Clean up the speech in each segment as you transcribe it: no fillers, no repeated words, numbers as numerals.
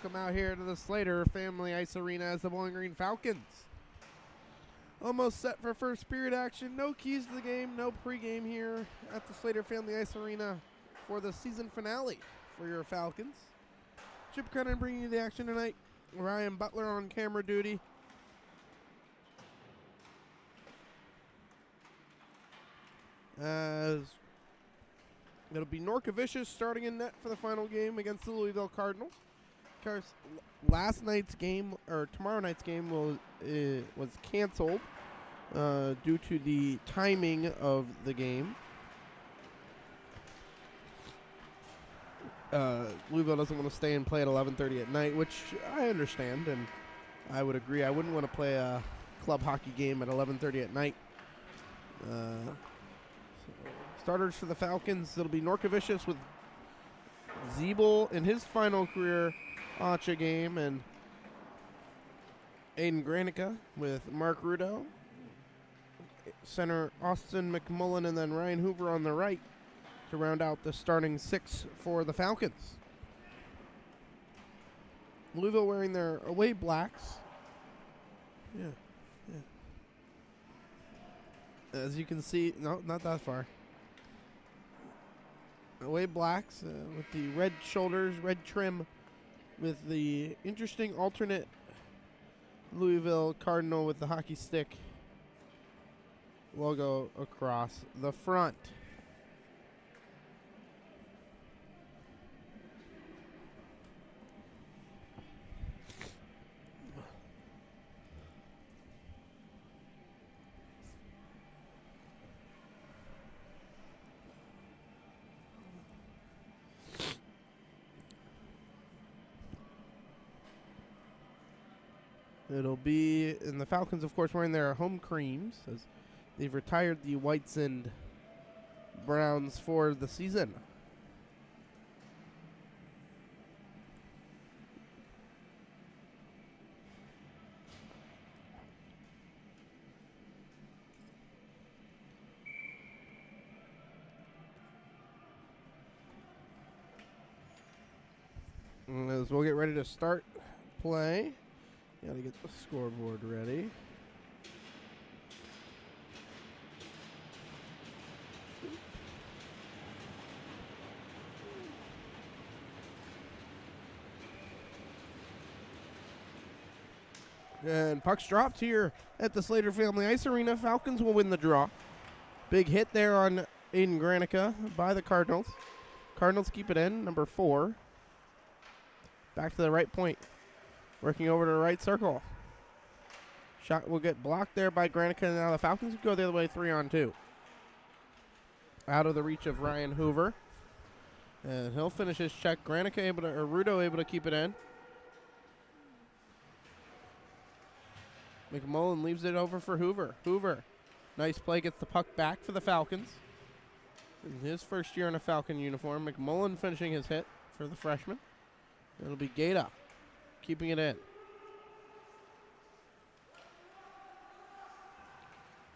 welcome out here to the Slater Family Ice Arena as the Bowling Green Falcons almost set for first period action. No keys to the game, no pregame here at the Slater Family Ice Arena for the season finale for your Falcons. Chip Crennan bringing you the action tonight. Ryan Butler on camera duty. As it'll be Norkovicius starting in net for the final game against the Louisville Cardinals. Of course, last night's game, or tomorrow night's game, was canceled due to the timing of the game. Louisville doesn't want to stay and play at 11:30 at night, which I understand, and I would agree. I wouldn't want to play a club hockey game at 11:30 at night. Starters for the Falcons, it'll be Norkovicius with Zeeble in his final career Acha game, and Aiden Granica with Mark Rudo. Center Austin McMullen and then Ryan Hoover on the right to round out the starting six for the Falcons. Louisville wearing their away blacks. Yeah. As you can see, no, not that far. Away blacks with the red shoulders, red trim, with the interesting alternate Louisville Cardinal with the hockey stick logo across the front. It'll be, and the Falcons, of course, wearing their home creams as they've retired the whites and browns for the season. And as we'll get ready to start play, got to get the scoreboard ready. And puck's dropped here at the Slater Family Ice Arena. Falcons will win the draw. Big hit there on Aiden Granica by the Cardinals. Cardinals keep it in, number 4. Back to the right point. Working over to the right circle. Shot will get blocked there by Granica. And now the Falcons go the other way, 3-on-2. Out of the reach of Ryan Hoover. And he'll finish his check. Granica or Rudo able to keep it in. McMullen leaves it over for Hoover. Hoover, nice play, gets the puck back for the Falcons. In his first year in a Falcon uniform. McMullen finishing his hit for the freshman. It'll be Gaeta keeping it in.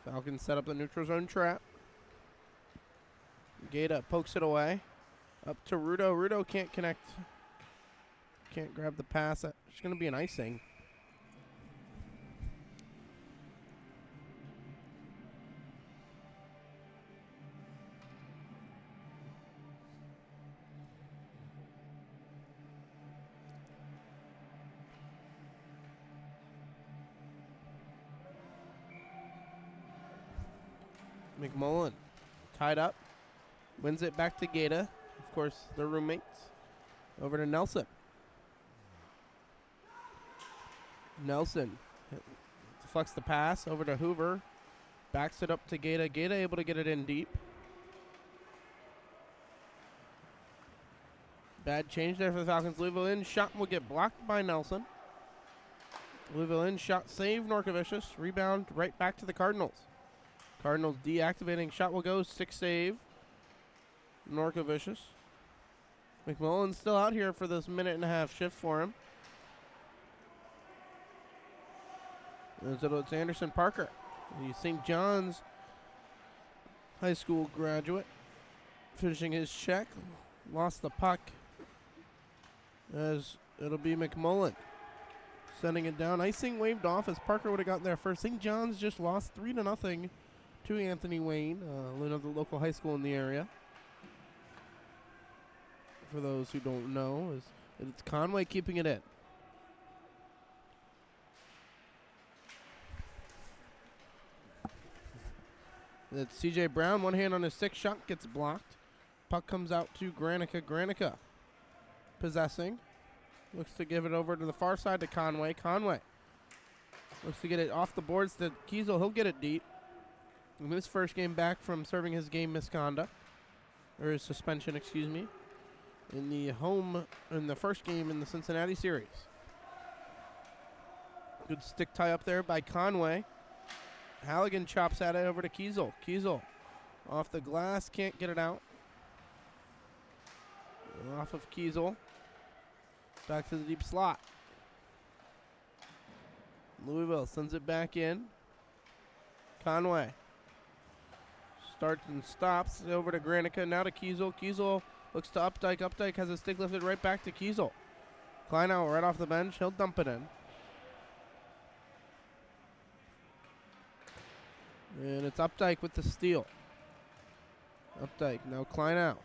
Falcons set up the neutral zone trap. Gaeta pokes it away. Up to Rudo. Rudo can't connect. Can't grab the pass. It's going to be an icing. McMullen tied up, wins it back to Gaeta. Of course, their roommates. Over to Nelson. Nelson deflects the pass over to Hoover. Backs it up to Gaeta. Gaeta able to get it in deep. Bad change there for the Falcons. Louisville in shot will get blocked by Nelson. Louisville in shot save Norkovicius. Rebound right back to the Cardinals. Cardinals deactivating. Shot will go. Stick save. Norkovicius. McMullen's still out here for this minute-and-a-half shift for him. It's Anderson Parker, the St. John's High School graduate, finishing his check. Lost the puck as It'll be McMullen sending it down. Icing waved off as Parker would have gotten there first. St. John's just lost 3-0 to Anthony Wayne, another local high school in the area. For those who don't know, it's Conway keeping it in. It's CJ Brown, one hand on his sixth shot, gets blocked. Puck comes out to Granica. Granica possessing. Looks to give it over to the far side to Conway. Conway looks to get it off the boards to Kiesel. He'll get it deep. In his first game back from serving his game misconduct, or his suspension, excuse me, in the first game in the Cincinnati series. Good stick tie up there by Conway. Halligan chops at it over to Kiesel. Kiesel off the glass, can't get it out. Off of Kiesel. Back to the deep slot. Louisville sends it back in. Conway starts and stops over to Granica. Now to Kiesel. Kiesel looks to Updike. Updike has a stick lifted right back to Kiesel. Kleinow right off the bench. He'll dump it in. And it's Updike with the steal. Updike, now Kleinow.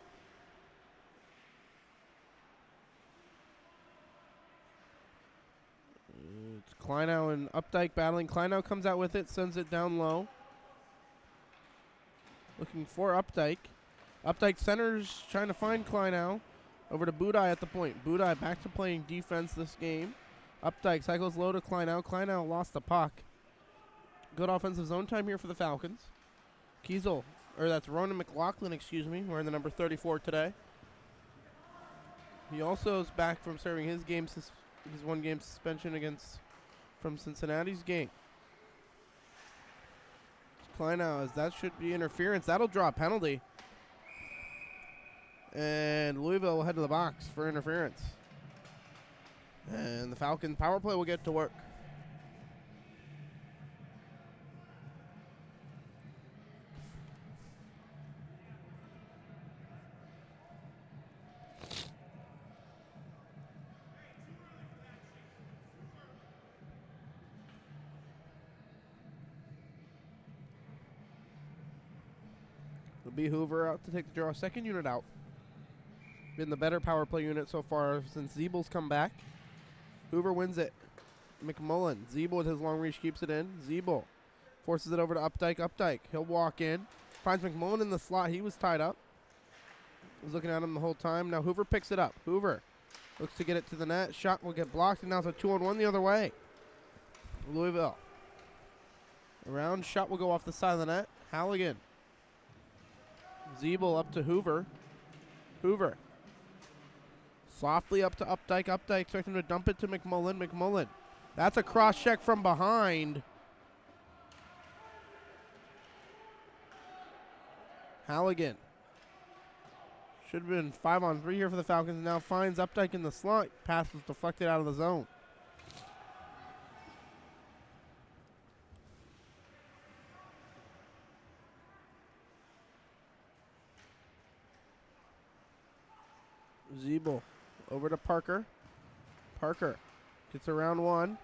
It's Kleinow and Updike battling. Kleinow comes out with it, sends it down low. Looking for Updike. Updike centers, trying to find Kleinow. Over to Budai at the point. Budai back to playing defense this game. Updike cycles low to Kleinow. Kleinow lost the puck. Good offensive zone time here for the Falcons. Kiesel, or that's Ronan McLaughlin, excuse me, wearing the number 34 today. He also is back from serving his one-game suspension from Cincinnati's game. Kleinow, as that should be interference. That'll draw a penalty. And Louisville will head to the box for interference. And the Falcons power play will get to work. It'll be Hoover out to take the draw. Second unit out. Been the better power play unit so far since Zeebel's come back. Hoover wins it. McMullen. Zeebel with his long reach keeps it in. Zeebel forces it over to Updike. Updike. He'll walk in. Finds McMullen in the slot. He was tied up. Was looking at him the whole time. Now Hoover picks it up. Hoover looks to get it to the net. Shot will get blocked, and now it's a 2-on-1 the other way. Louisville. Around. Shot will go off the side of the net. Halligan. Zeebel up to Hoover. Hoover. Softly up to Updike. Updike expecting to dump it to McMullen. McMullen. That's a cross check from behind. Halligan. Should have been 5-on-3 here for the Falcons. Now finds Updike in the slot. Pass was deflected out of the zone. Zeebel over to Parker. Parker gets around one.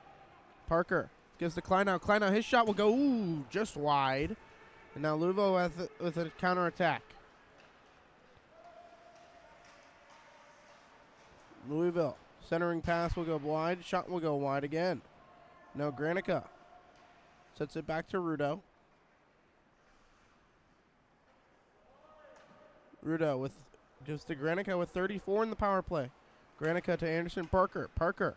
Parker gives to Kleinow. Kleinow, his shot will go, just wide. And now Louisville with a counterattack. Louisville, centering pass will go wide. Shot will go wide again. Now Granica sets it back to Rudo. Rudo gives to Granica with 34 in the power play. Granica to Anderson. Parker. Parker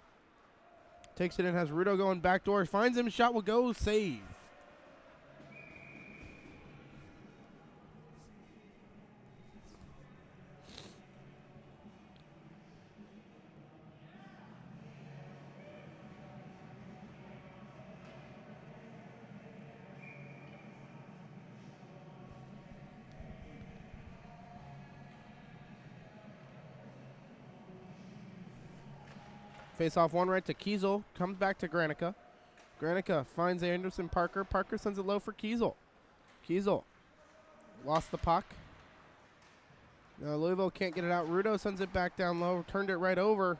takes it in, has Rudo going backdoor. Finds him. Shot will go. Save. Face off one right to Kiesel. Comes back to Granica. Granica finds Anderson. Parker. Parker sends it low for Kiesel. Kiesel lost the puck. Now Louisville can't get it out. Rudo sends it back down low. Turned it right over.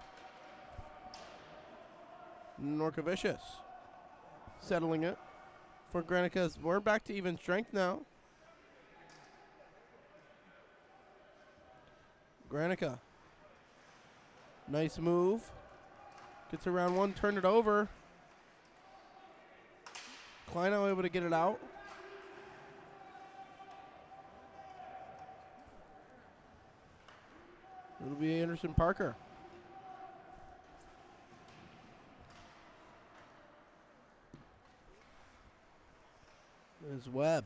Norkovicius settling it for Granica. We're back to even strength now. Granica. Nice move. Gets around one, turn it over. Kleinow able to get it out. It'll be Anderson Parker. There's Webb.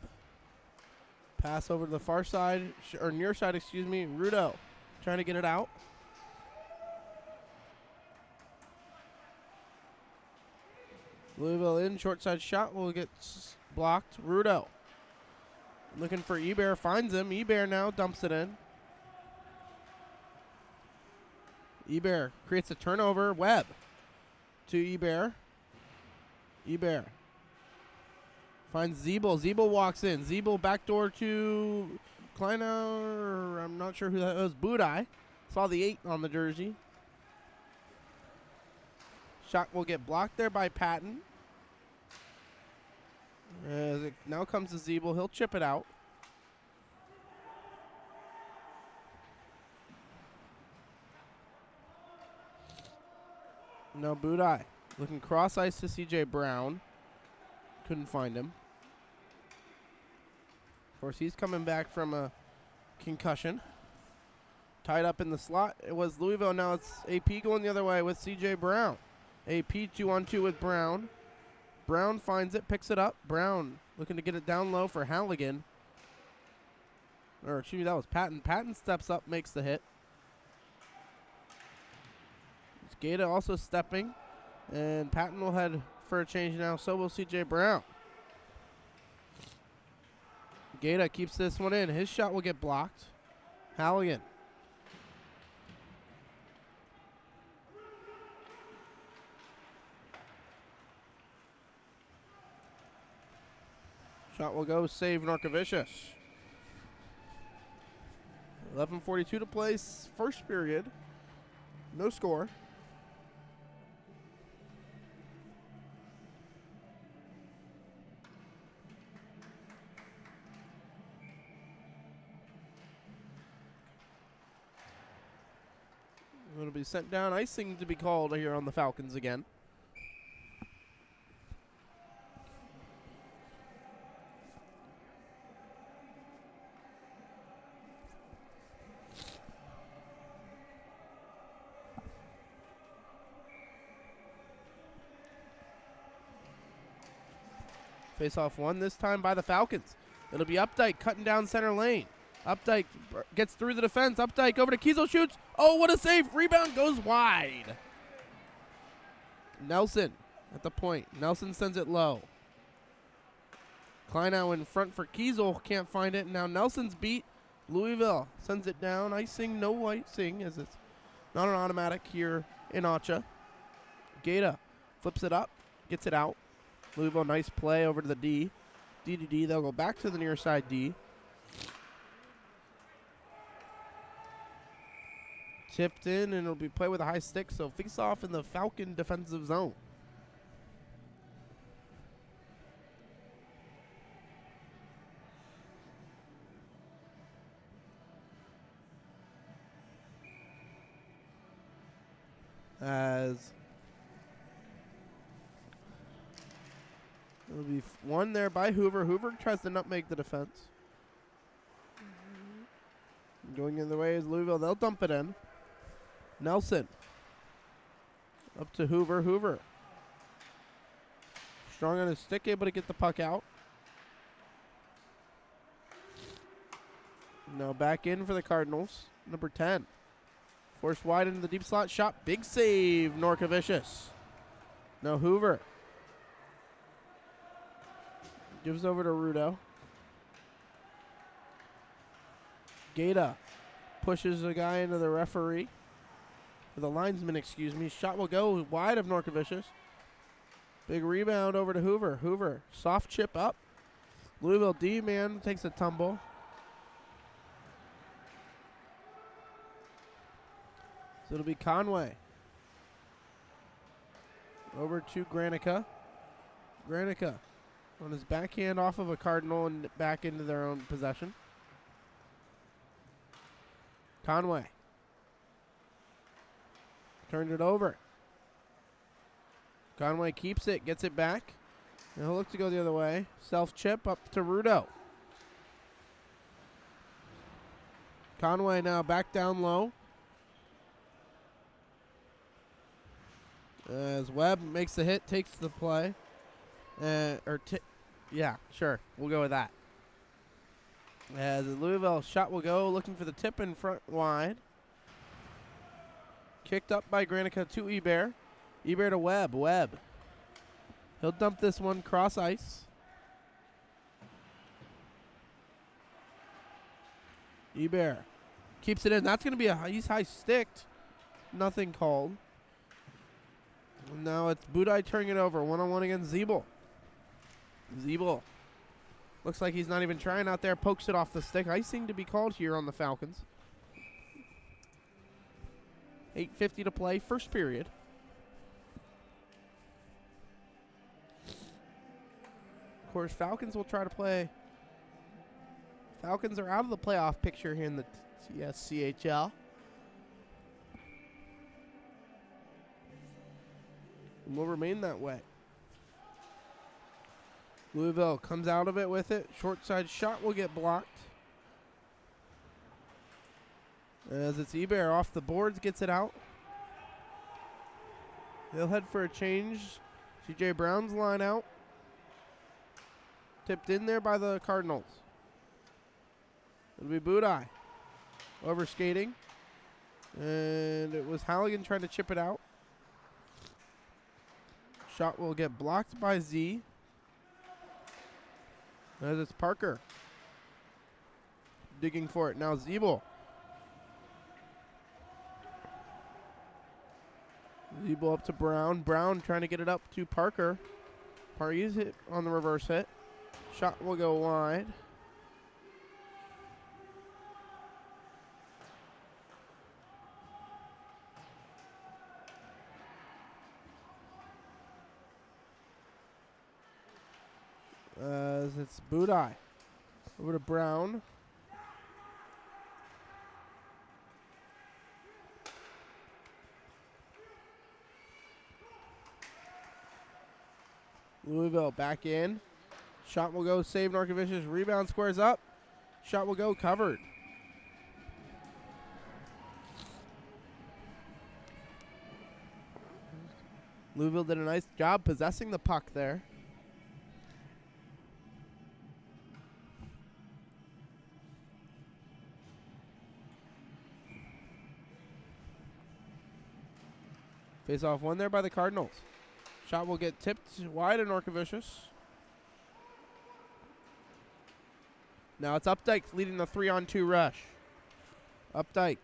Pass over to the far side, or near side, excuse me. Rudo trying to get it out. Louisville in, short side shot will get blocked. Rudo looking for Ebert, finds him. Ebert now dumps it in. Ebert creates a turnover. Webb to Ebert. Ebert finds Zeeble. Zeeble walks in. Zeeble backdoor to Kleinow. I'm not sure who that was. Budai. Saw the 8 on the jersey. Shot will get blocked there by Patton. As it now comes to Zeeble. He'll chip it out. No, Budai looking cross ice to CJ Brown. Couldn't find him. Of course, he's coming back from a concussion. Tied up in the slot. It was Louisville. Now it's AP going the other way with CJ Brown. AP 2-on-2 with Brown. Brown finds it, picks it up. Brown looking to get it down low for Halligan. Or excuse me, that was Patton. Patton steps up, makes the hit. Gata also stepping, and Patton will head for a change now. So will CJ Brown. Gata keeps this one in. His shot will get blocked. Halligan. Shot will go, save Norkovicius. 11:42 to play, first period. No score. It'll be sent down. Icing to be called here on the Falcons again. Face-off won this time by the Falcons. It'll be Updike cutting down center lane. Updike gets through the defense. Updike over to Kiesel, shoots. Oh, what a save. Rebound goes wide. Nelson at the point. Nelson sends it low. Kleinow in front for Kiesel. Can't find it. Now Nelson's beat. Louisville sends it down. Icing, no icing, as it's not an automatic here in Acha. Gata flips it up. Gets it out. Louisville, nice play over to the D. D to D. They'll go back to the near side D. Tipped in, and it'll be played with a high stick, so face off in the Falcon defensive zone. As it'll be one there by Hoover. Hoover tries to nutmeg the defense. Going in the way is Louisville. They'll dump it in. Nelson up to Hoover. Hoover strong on his stick, able to get the puck out. Now back in for the Cardinals. Number 10. Forced wide into the deep slot. Shot. Big save. Norkovicius. Now Hoover gives over to Rudo. Gata pushes a guy into the referee. Or the linesman, excuse me. Shot will go wide of Norkovicius. Big rebound over to Hoover. Hoover, soft chip up. Louisville D-man takes a tumble. So it'll be Conway. Over to Granica. Granica on his backhand off of a Cardinal and back into their own possession. Conway. Turns it over. Conway keeps it, gets it back. And he'll look to go the other way. Self-chip up to Rudo. Conway now back down low. As Webb makes the hit, takes the play. Yeah, sure. We'll go with that. As the Louisville shot will go, looking for the tip in front wide. Kicked up by Granica to Ebert. Ebert to Webb. Webb. He'll dump this one cross ice. Ebert keeps it in. That's going to be he's high sticked. Nothing called. Now it's Budai turning it over. One-on-one against Zeeble. Zeeble. Looks like he's not even trying out there. Pokes it off the stick. Icing to be called here on the Falcons. 8:50 to play. First period. Of course, Falcons will try to play. Falcons are out of the playoff picture here in the TSCHL. And will remain that way. Louisville comes out of it with it. Short side shot will get blocked. As it's Ebert off the boards, gets it out. They'll head for a change. C.J. Brown's line out. Tipped in there by the Cardinals. It'll be Budai. Over skating. And it was Halligan trying to chip it out. Shot will get blocked by Z. As it's Parker. Digging for it. Now Zeeble. Zeeble up to Brown. Brown trying to get it up to Parker. Parker's hit on the reverse hit. Shot will go wide. As it's Budai. Over to Brown. Louisville back in. Shot will go, save Narkovicius. Rebound squares up. Shot will go, covered. Louisville did a nice job possessing the puck there. Face off one there by the Cardinals. Shot will get tipped wide of Narkovicius. Now it's Updike leading the 3-on-2 rush. Updike.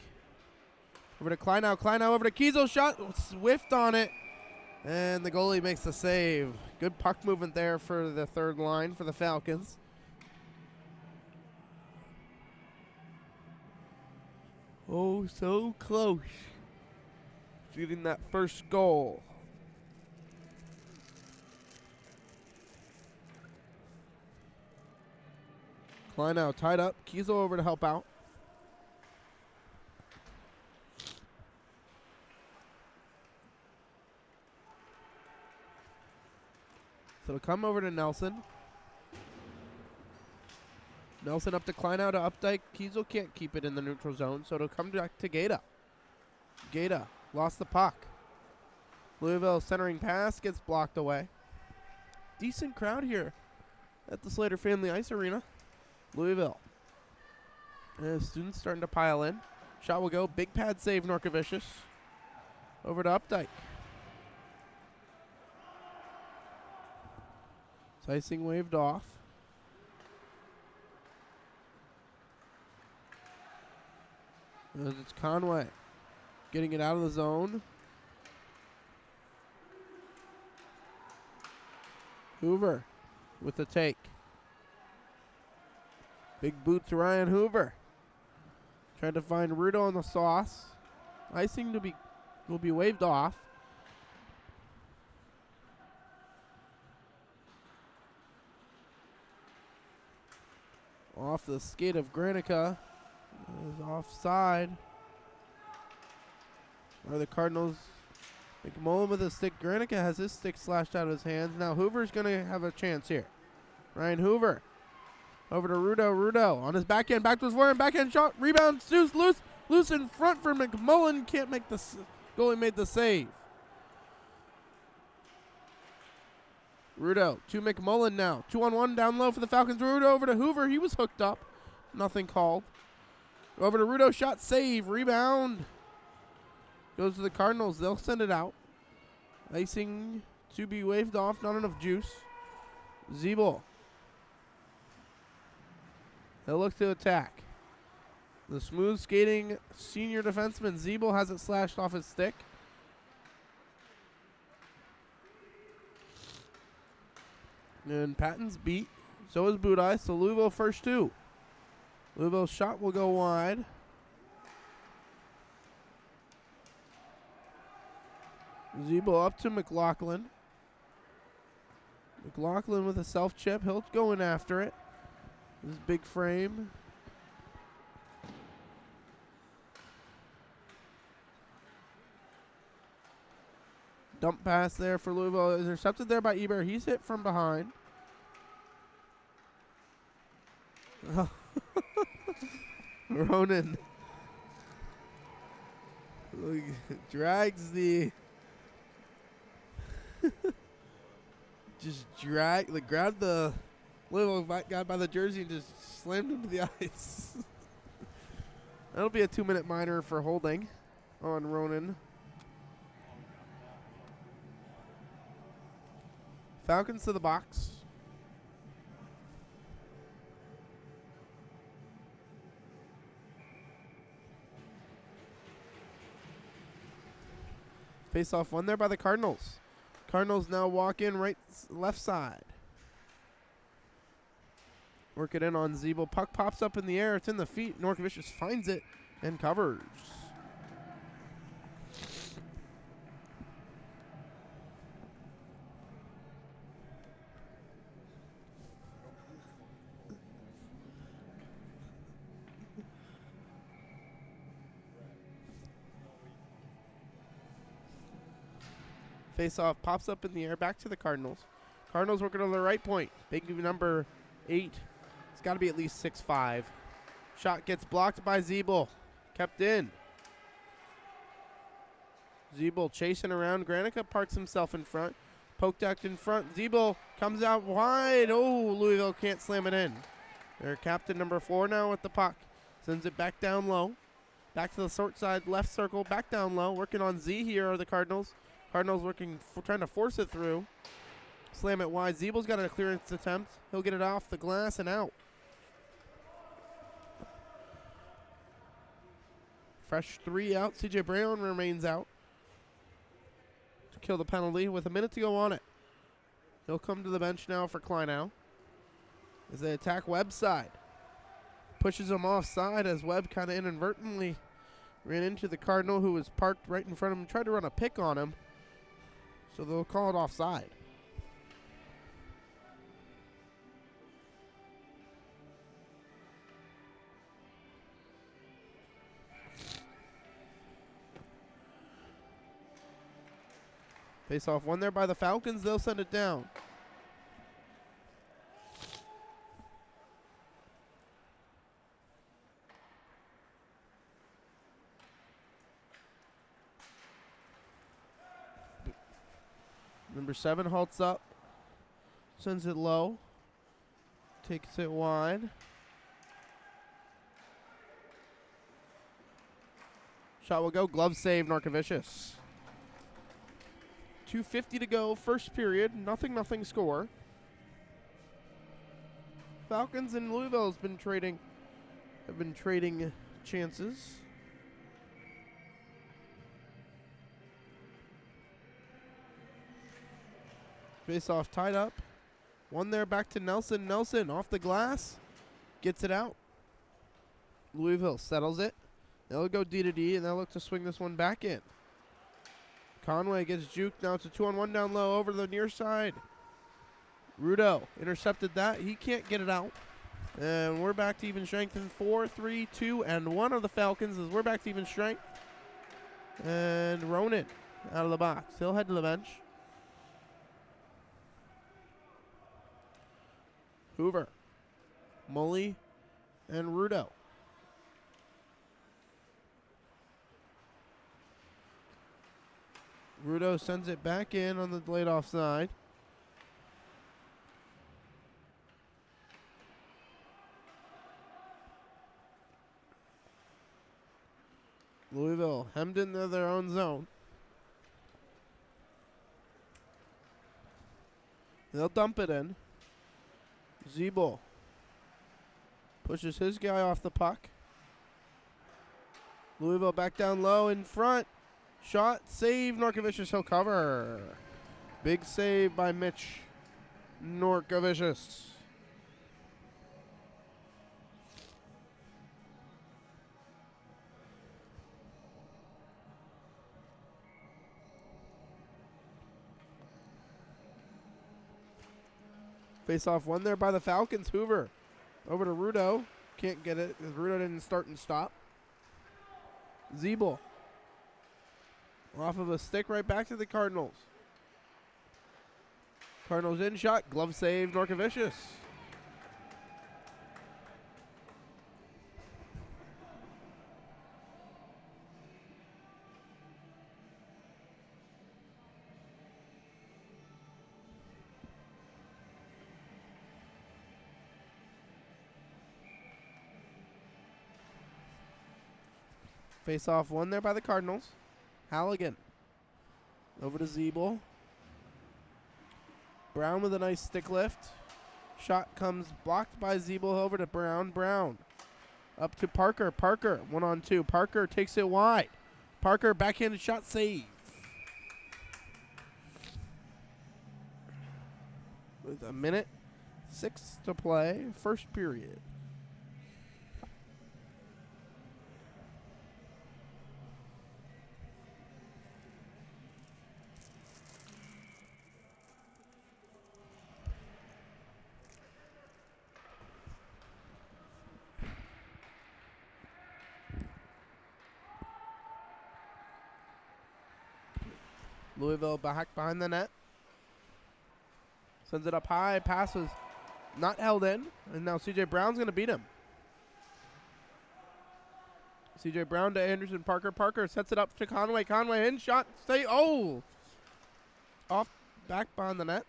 Over to Kleinow. Kleinow over to Kiesel. Shot whiffed on it. And the goalie makes the save. Good puck movement there for the third line for the Falcons. Oh, so close. Shooting that first goal. Kleinow tied up. Kiesel over to help out. So it'll come over to Nelson. Nelson up to Kleinow to Updike. Kiesel can't keep it in the neutral zone, so it'll come back to Gaeta. Gaeta lost the puck. Louisville centering pass gets blocked away. Decent crowd here at the Slater Family Ice Arena. Louisville. And students starting to pile in. Shot will go. Big pad save, Narkovicius. Over to Updike. Icing waved off. As it's Conway getting it out of the zone. Hoover with the take. Big boots Ryan Hoover. Trying to find Rudo on the sauce. Icing will be waved off. Off the skate of Granica. Is offside. Are the Cardinals? McMullen with a stick. Granica has his stick slashed out of his hands. Now Hoover's going to have a chance here. Ryan Hoover. Over to Rudo. Rudo on his backhand. Back to his forehand. Backhand shot. Rebound. Loose. Loose in front for McMullen. Can't make the goalie made the save. Rudo to McMullen now. 2-on-1 down low for the Falcons. Rudo over to Hoover. He was hooked up. Nothing called. Over to Rudo. Shot save. Rebound. Goes to the Cardinals. They'll send it out. Icing to be waved off. Not enough juice. Zeeble. They'll look to attack. The smooth skating senior defenseman Zeeble has it slashed off his stick. And Patton's beat. So is Budai. So Louisville first two. Louisville's shot will go wide. Zeeble up to McLaughlin. McLaughlin with a self-chip. He'll go in after it. This big frame. Dump pass there for Louisville. Intercepted there by Eber. He's hit from behind. Ronan drags the grabbed the Louisville guy by the jersey and just slammed him to the ice. That'll be a 2-minute minor for holding on Ronan. Falcons to the box. Face off one there by the Cardinals. Cardinals now walk in left side. Work it in on Zeeble. Puck pops up in the air. It's in the feet. Norkovicius finds it and covers. Face off pops up in the air. Back to the Cardinals. Cardinals working on the right point. Big number 8. It's got to be at least 6'5". Shot gets blocked by Zeeble. Kept in. Zeeble chasing around. Granica parks himself in front. Pokedecked in front. Zeeble comes out wide. Oh, Louisville can't slam it in. Their captain number 4 now with the puck. Sends it back down low. Back to the short side left circle. Back down low. Working on Z here are the Cardinals. Cardinals working, trying to force it through. Slam it wide. Zeeble's got a clearance attempt. He'll get it off the glass and out. Fresh 3 out. CJ Brown remains out to kill the penalty with a minute to go on it. He'll come to the bench now for Kleinow as they attack Webb's side. Pushes him offside as Webb kind of inadvertently ran into the Cardinal who was parked right in front of him. Tried to run a pick on him. So they'll call it offside. Face off one there by the Falcons. They'll send it down. Number 7 halts up. Sends it low. Takes it wide. Shot will go. Glove save, Norkovicius. 2:50 to go. First period. Nothing score. Falcons and Louisville have been trading chances. Face off tied up. One there back to Nelson. Nelson off the glass. Gets it out. Louisville settles it. They'll go D to D and they'll look to swing this one back in. Conway gets juked. Now it's a 2-on-1 down low over the near side. Rudo intercepted that. He can't get it out. And we're back to even strength in 4, 3, 2, and 1 of the Falcons as we're back to even strength. And Ronan out of the box. He'll head to the bench. Hoover, Mully, and Rudo. Rudo sends it back in on the delayed offside. Louisville hemmed into their own zone. They'll dump it in. Zeeble pushes his guy off the puck. Louisville back down low in front. Shot, save, Norkovicius, he'll cover. Big save by Mitch Norkovicius. Face off one there by the Falcons. Hoover over to Rudo. Can't get it because Rudo didn't start and stop. Zeeble off of a stick right back to the Cardinals. Cardinals in shot. Glove save, Norkovicius. Face off one there by the Cardinals. Halligan over to Zeeble. Brown with a nice stick lift. Shot comes blocked by Zeeble over to Brown. Brown up to Parker. Parker 1-on-2. Parker takes it wide. Parker backhanded shot save. With a minute 6 to play, first period. Louisville back behind the net. Sends it up high. Pass was not held in. And now C.J. Brown's going to beat him. C.J. Brown to Anderson. Parker. Parker sets it up to Conway. Conway in. Shot. Stay. Oh! Off. Back behind the net.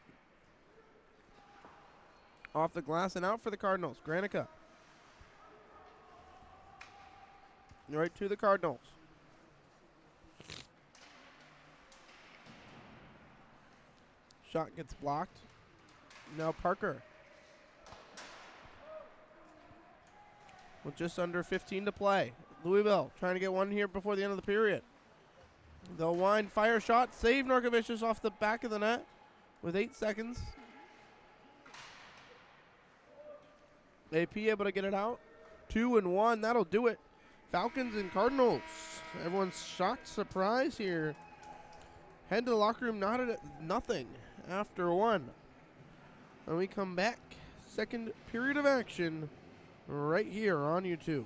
Off the glass and out for the Cardinals. Granica. Right to the Cardinals. Shot gets blocked. Now Parker. With just under 15 to play. Louisville trying to get one here before the end of the period. They'll wind, fire shot, save Norkovicius off the back of the net with 8 seconds. AP able to get it out. 2-1, that'll do it. Falcons and Cardinals. Everyone's shocked, surprise here. Head to the locker room, nothing after 1. When we come back, second period of action right here on YouTube.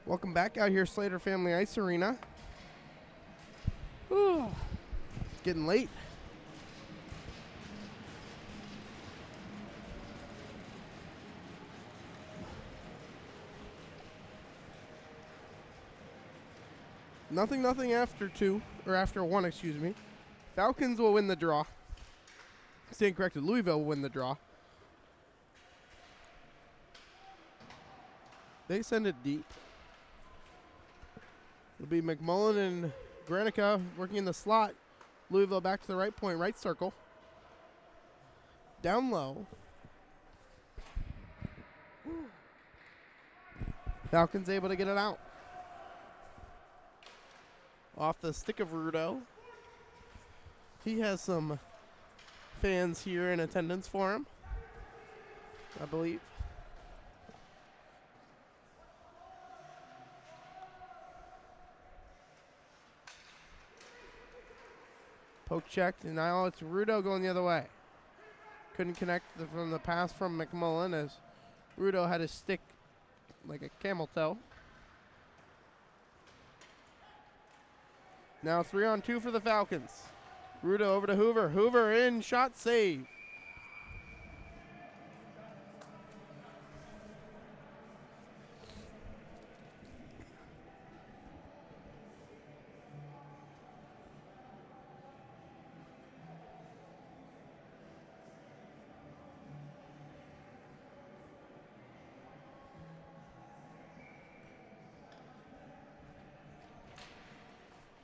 Welcome back out here, Slater Family Ice Arena. Whew. It's getting late. Nothing after after one, excuse me. Falcons will win the draw. Stand corrected, Louisville will win the draw. They send it deep. It'll be McMullen and Granica working in the slot. Louisville back to the right point, right circle. Down low. Falcons able to get it out. Off the stick of Rudo. He has some fans here in attendance for him, I believe. Poke checked, and now it's Rudo going the other way. Couldn't connect from the pass from McMullen as Rudo had his stick like a camel toe. Now 3-on-2 for the Falcons. Rudo over to Hoover. Hoover in, shot save.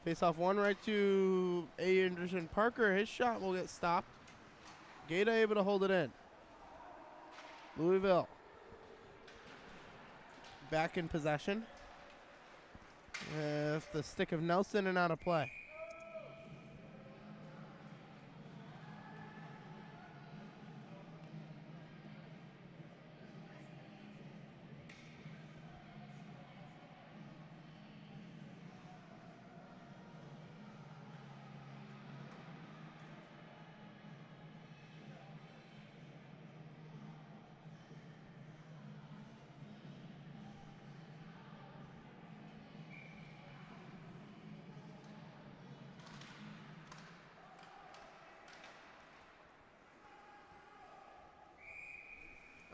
Face off one right to Anderson Parker. His shot will get stopped. Gata able to hold it in. Louisville back in possession. With the stick of Nelson and out of play.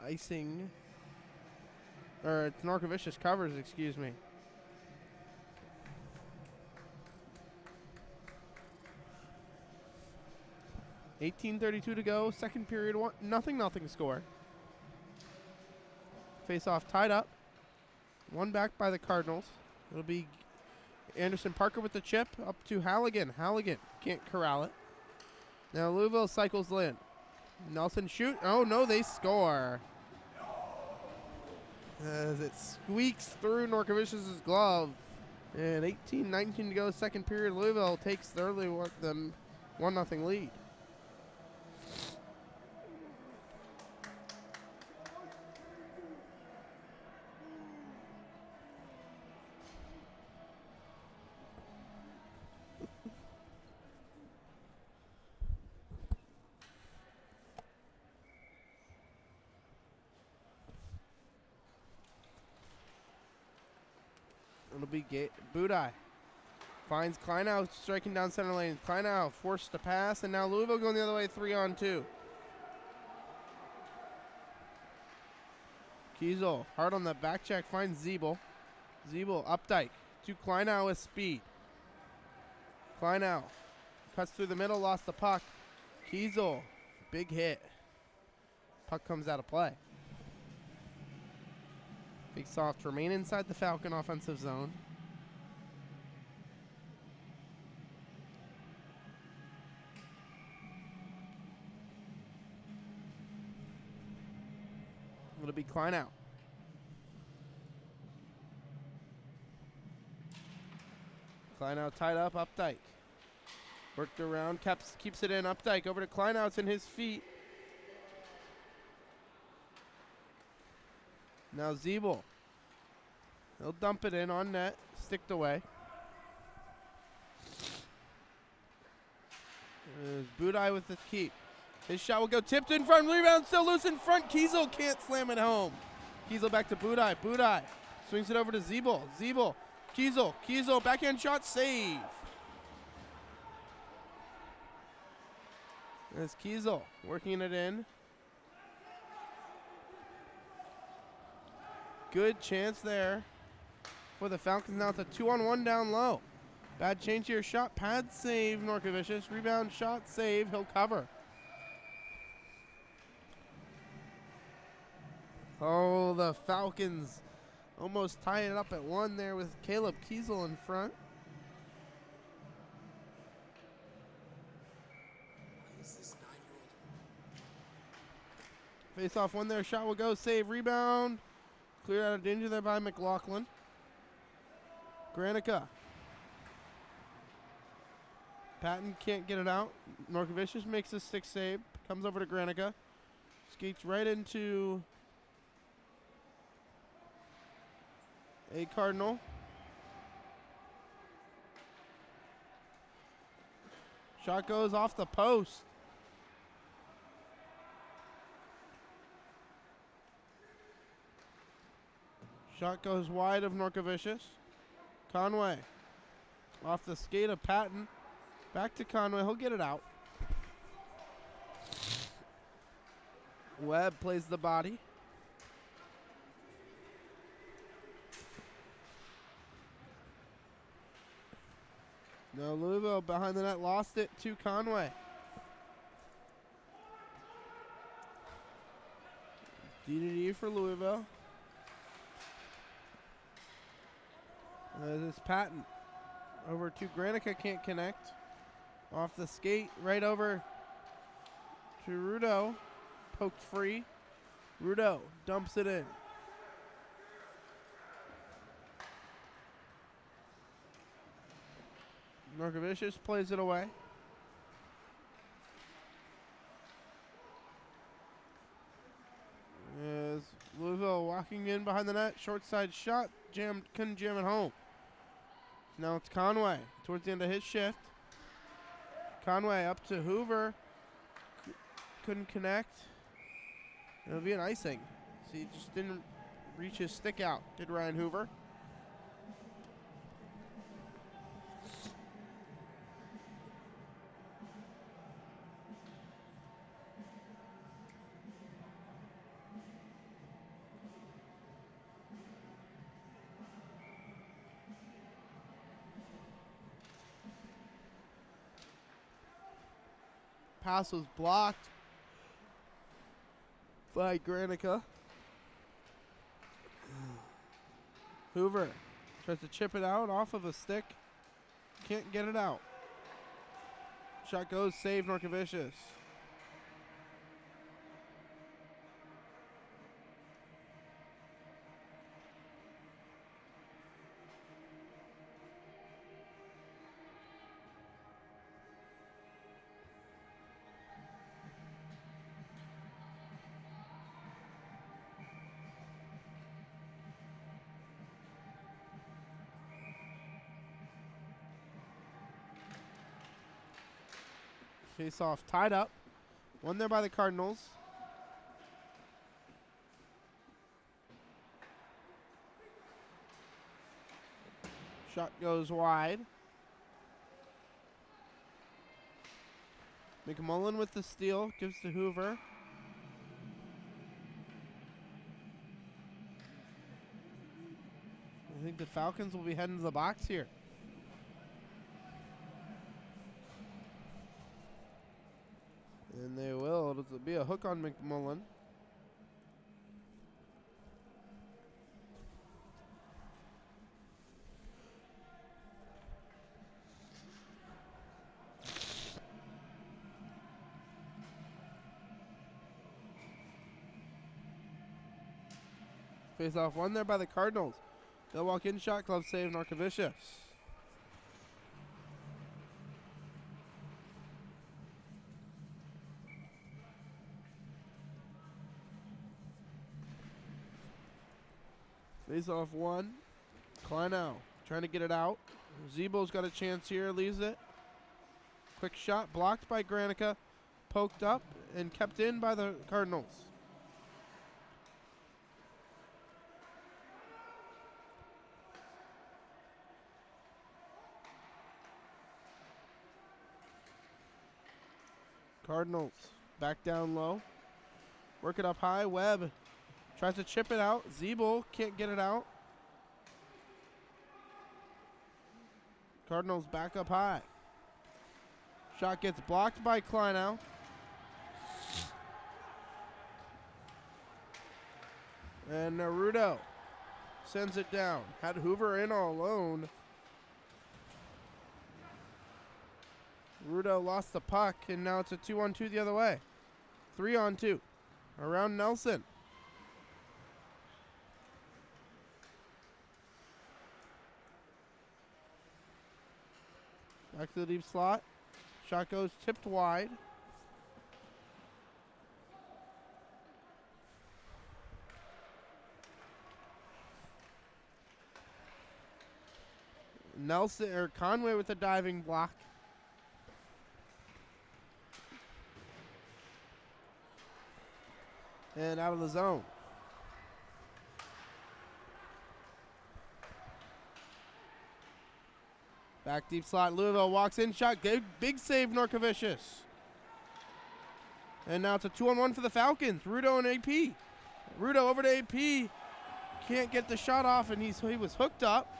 Icing, or it's Norkovicius covers, excuse me. $18:32 to go, second period, nothing score. Face off tied up, one back by the Cardinals. It'll be Anderson Parker with the chip up to Halligan. Halligan can't corral it. Now Louisville cycles in. Nelson shoot, oh no, they score. As it squeaks through Norkovicius' glove. And 18-19 to go, second period. Louisville takes the early 1-0 lead. It'll be Budai. Finds Kleinow striking down center lane. Kleinow forced to pass, and now Louisville going the other way, 3-on-2. Kiesel, hard on the back check, finds Zeeble. Zeeble, Updike, to Kleinow with speed. Kleinow cuts through the middle, lost the puck. Kiesel, big hit. Puck comes out of play. Big soft, remain inside the Falcon offensive zone. It'll be Kleinow. Kleinow tied up, Updike. Worked around, keeps it in, Updike over to Kleinow, it's in his feet. Now Zeeble. He'll dump it in on net, sticked away. Budai with the keep. His shot will go tipped in front, rebound still loose in front. Kiesel can't slam it home. Kiesel back to Budai. Budai Swings it over to Zeeble. Zeeble. Kiesel. Backhand shot. Save. There's Kiesel working it in. Good chance there for the Falcons. Now it's a 2-on-1 down low. Bad change here. Shot, pad, save, Norkovicius. Rebound, shot, save. He'll cover. Oh, the Falcons almost tie it up at 1 there with Caleb Kiesel in front. Face off 1 there. Shot will go. Save, rebound. Cleared out of danger there by McLaughlin. Granica. Patton can't get it out. Norkovicius makes a stick save. Comes over to Granica. Skates right into a Cardinal. Shot goes off the post. Shot goes wide of Norkovicius. Conway off the skate of Patton. Back to Conway. He'll get it out. Webb plays the body. No, Louisville behind the net lost it to Conway. D for Louisville. This is Patton. Over to Granica, can't connect. Off the skate, right over to Rudo. Poked free. Rudo dumps it in. Norkovicius plays it away. As Louisville walking in behind the net. Short side shot. Couldn't jam it home. Now it's Conway towards the end of his shift. Conway up to Hoover. Couldn't connect. It'll be an icing. See, he just didn't reach his stick out, did Ryan Hoover. Pass was blocked by Granica. Hoover tries to chip it out off of a stick. Can't get it out. Shot goes, save Norkovicius. Face off, tied up. One there by the Cardinals. Shot goes wide. McMullen with the steal, gives to Hoover. I think the Falcons will be heading to the box here. And they will. It'll be a hook on McMullen. Face off one there by the Cardinals. They'll walk in, shot glove save, Norkovicius. Face off one. Kleinow trying to get it out. Zeebel's got a chance here, leaves it. Quick shot, blocked by Granica. Poked up and kept in by the Cardinals. Cardinals back down low. Work it up high. Webb tries to chip it out. Zeeble can't get it out. Cardinals back up high. Shot gets blocked by Kleinow. And Naruto sends it down. Had Hoover in all alone. Rudo lost the puck, and now it's a 2-on-2 the other way. 3-on-2. Around Nelson. Back to the deep slot. Shot goes tipped wide. Nelson or Conway with a diving block. And out of the zone. Back deep slot. Louisville walks in. Shot. Big save, Norkovicius. And now it's a 2-on-1 for the Falcons. Rudo and AP. Rudo over to AP. Can't get the shot off, and he was hooked up.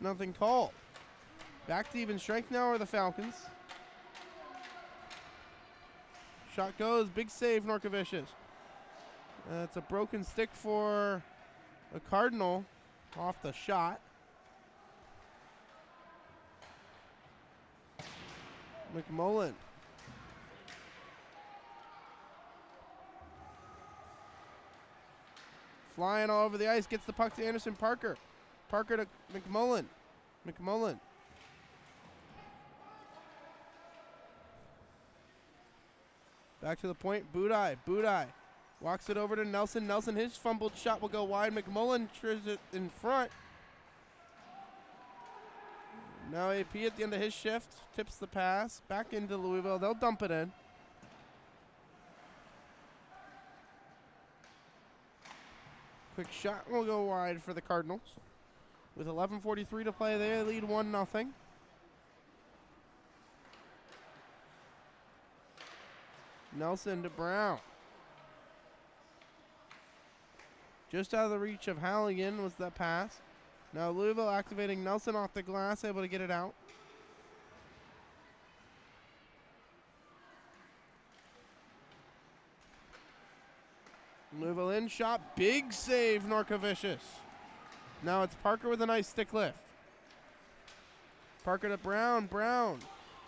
Nothing called. Back to even strength now are the Falcons. Shot goes. Big save, Norkovicius. It's a broken stick for a Cardinal off the shot. McMullen. Flying all over the ice. Gets the puck to Anderson Parker. Parker to McMullen. McMullen. Back to the point. Budai. Budai. Walks it over to Nelson. Nelson, his fumbled shot will go wide. McMullen tries it in front. Now AP at the end of his shift. Tips the pass. Back into Louisville. They'll dump it in. Quick shot will go wide for the Cardinals. With 11:43 to play, they lead 1-0. Nelson to Brown. Just out of the reach of Halligan was that pass. Now Louisville activating Nelson off the glass, able to get it out. Louisville in, shot, big save, Norkovicius. Now it's Parker with a nice stick lift. Parker to Brown. Brown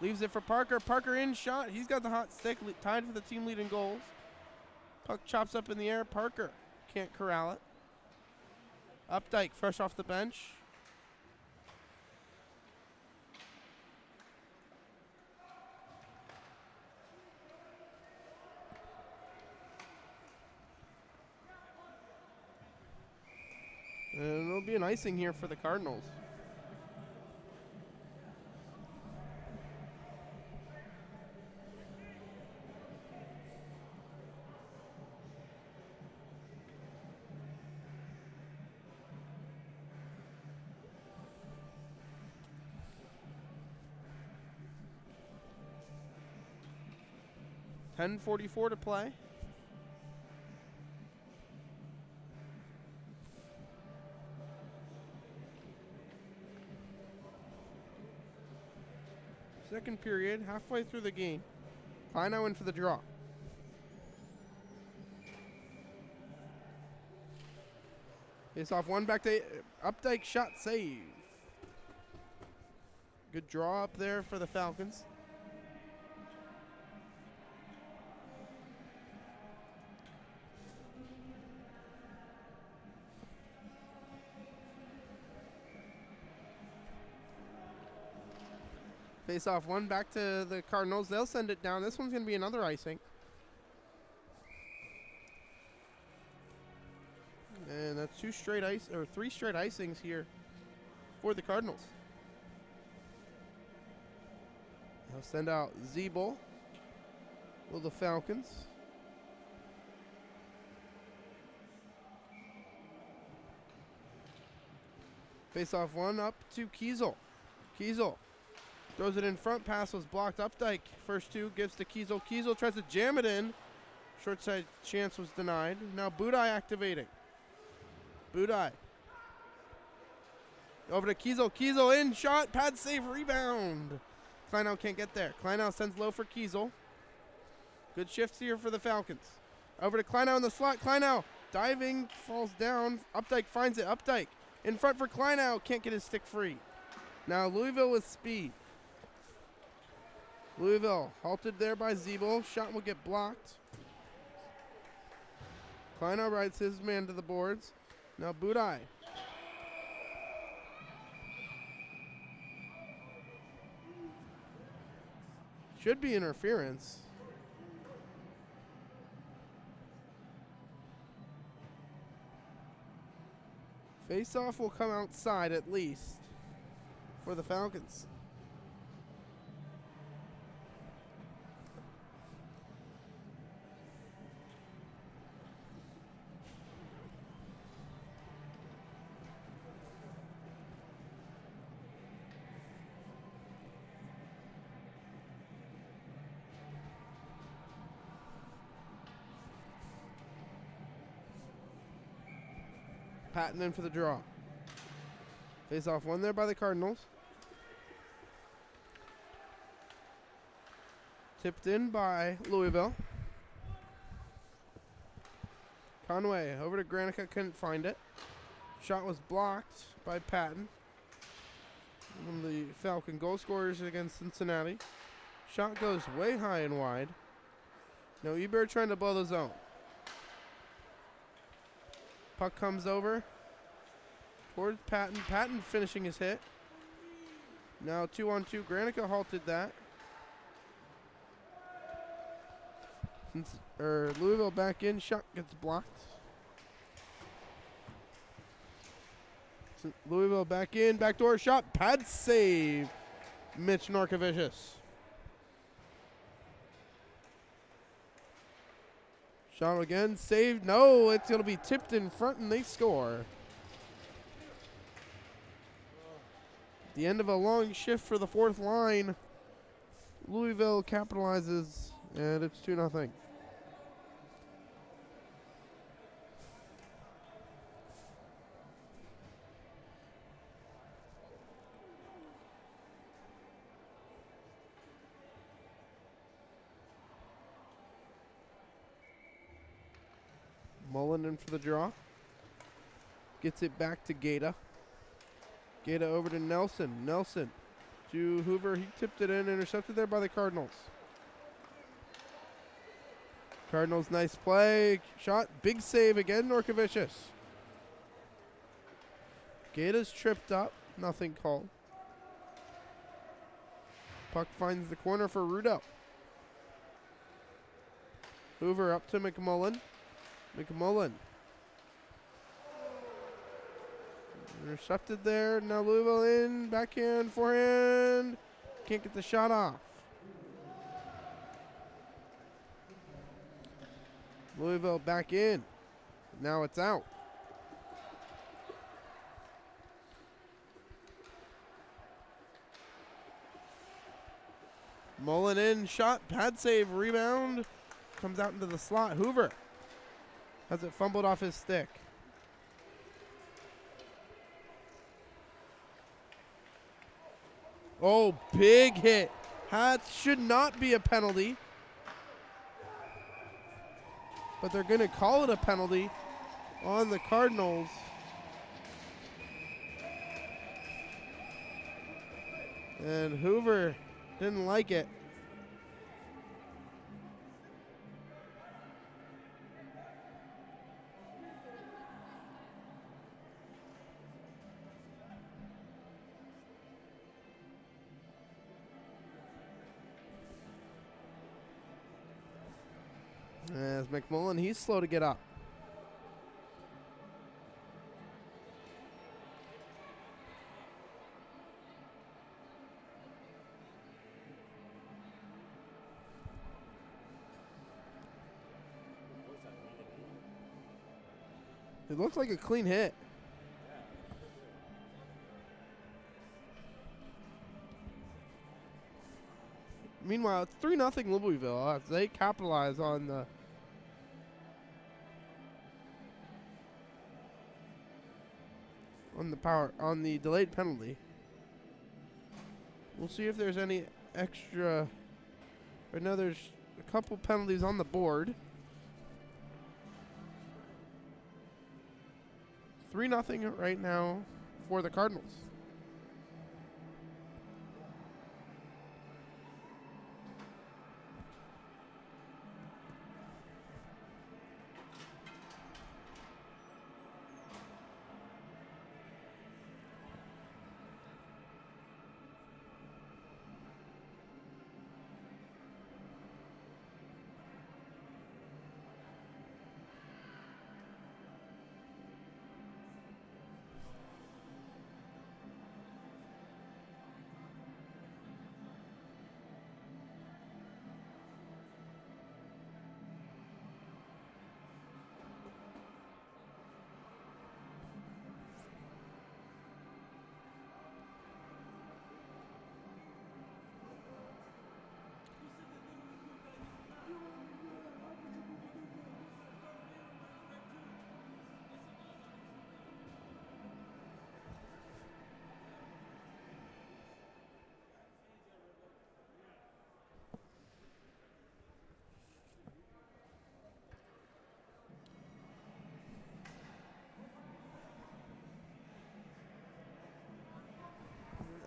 leaves it for Parker. Parker in, shot. He's got the hot stick, tied for the team lead in goals. Puck chops up in the air. Parker can't corral it. Updike fresh off the bench. And it'll be an icing here for the Cardinals. .10:44 to play. Second period, halfway through the game. Kleinow in for the draw. Face off one, back to Updike, shot save. Good draw up there for the Falcons. Face off one, back to the Cardinals. They'll send it down. This one's going to be another icing. And that's three straight icings here for the Cardinals. They'll send out Zeeble with the Falcons. Face off one, up to Kiesel. Kiesel Throws it in front. Pass was blocked. Updike. First two gives to Kiesel. Kiesel tries to jam it in. Short side chance was denied. Now Budai activating. Budai. Over to Kiesel. Kiesel in. Shot. Pad save. Rebound. Kleinow can't get there. Kleinow sends low for Kiesel. Good shifts here for the Falcons. Over to Kleinow in the slot. Kleinow diving. Falls down. Updike finds it. Updike. In front for Kleinow. Can't get his stick free. Now Louisville with speed. Louisville halted there by Zeeble. Shot will get blocked. Kleinow rides his man to the boards. Now Budai. Should be interference. Face-off will come outside at least for the Falcons. Patton in for the draw. Face off one there by the Cardinals. Tipped in by Louisville. Conway over to Granica, couldn't find it. Shot was blocked by Patton. One of the Falcon goal scorers against Cincinnati. Shot goes way high and wide. Now Eber trying to blow the zone. Puck comes over towards Patton. Patton finishing his hit. Now 2-on-2. Granica halted that. Louisville back in. Shot gets blocked. Louisville back in. Backdoor shot. Pad save. Mitch Norkovicius. Shot again, saved. No, it's going to be tipped in front and they score. The end of a long shift for the fourth line. Louisville capitalizes, and it's 2-0. Mullen in for the draw. Gets it back to Gata. Gata over to Nelson. Nelson to Hoover. He tipped it in. Intercepted there by the Cardinals. Cardinals, nice play. Shot. Big save again. Norkovicius. Gata's tripped up. Nothing called. Puck finds the corner for Rudo. Hoover up to McMullen. McMullen. Intercepted there. Now Louisville in. Backhand, forehand. Can't get the shot off. Louisville back in. Now it's out. Mullen in. Shot. Pad save. Rebound. Comes out into the slot. Hoover has it fumbled off his stick. Oh, big hit. That should not be a penalty. But they're going to call it a penalty on the Cardinals. And Hoover didn't like it. As McMullen, he's slow to get up. It looks like a clean hit. Meanwhile, it's 3-0 Louisville as they capitalize on the delayed penalty. We'll see if there's any extra. I know there's a couple penalties on the board. 3-0 right now for the Cardinals.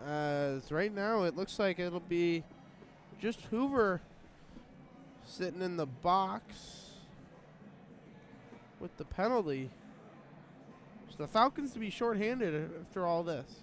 As right now, it looks like it'll be just Hoover sitting in the box with the penalty. So the Falcons to be shorthanded after all this.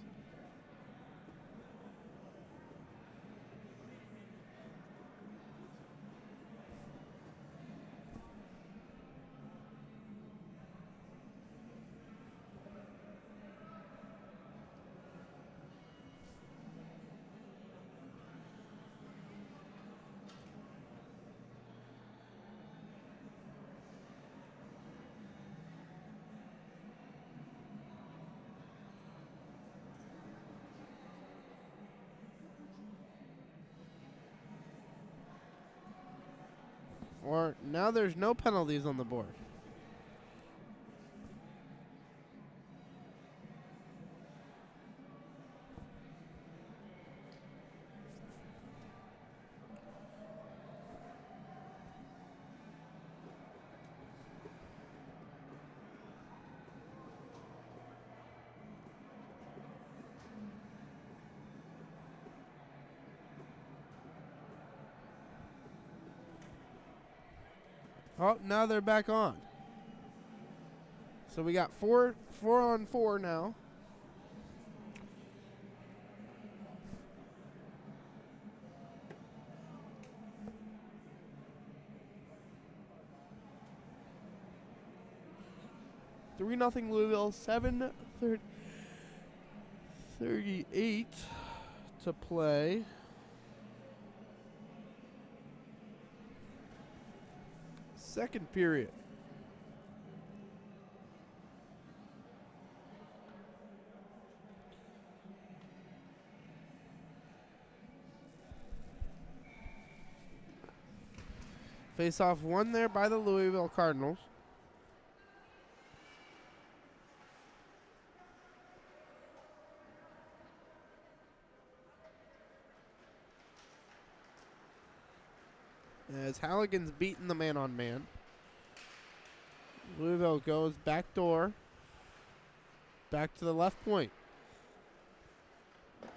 Or now there's no penalties on the board. Oh, now they're back on. So we got four on four now. Three nothing Louisville. 7:38 to play. Second period. Face-off won there by the Louisville Cardinals. As Halligan's beating the man-on-man. Louisville goes back door. Back to the left point.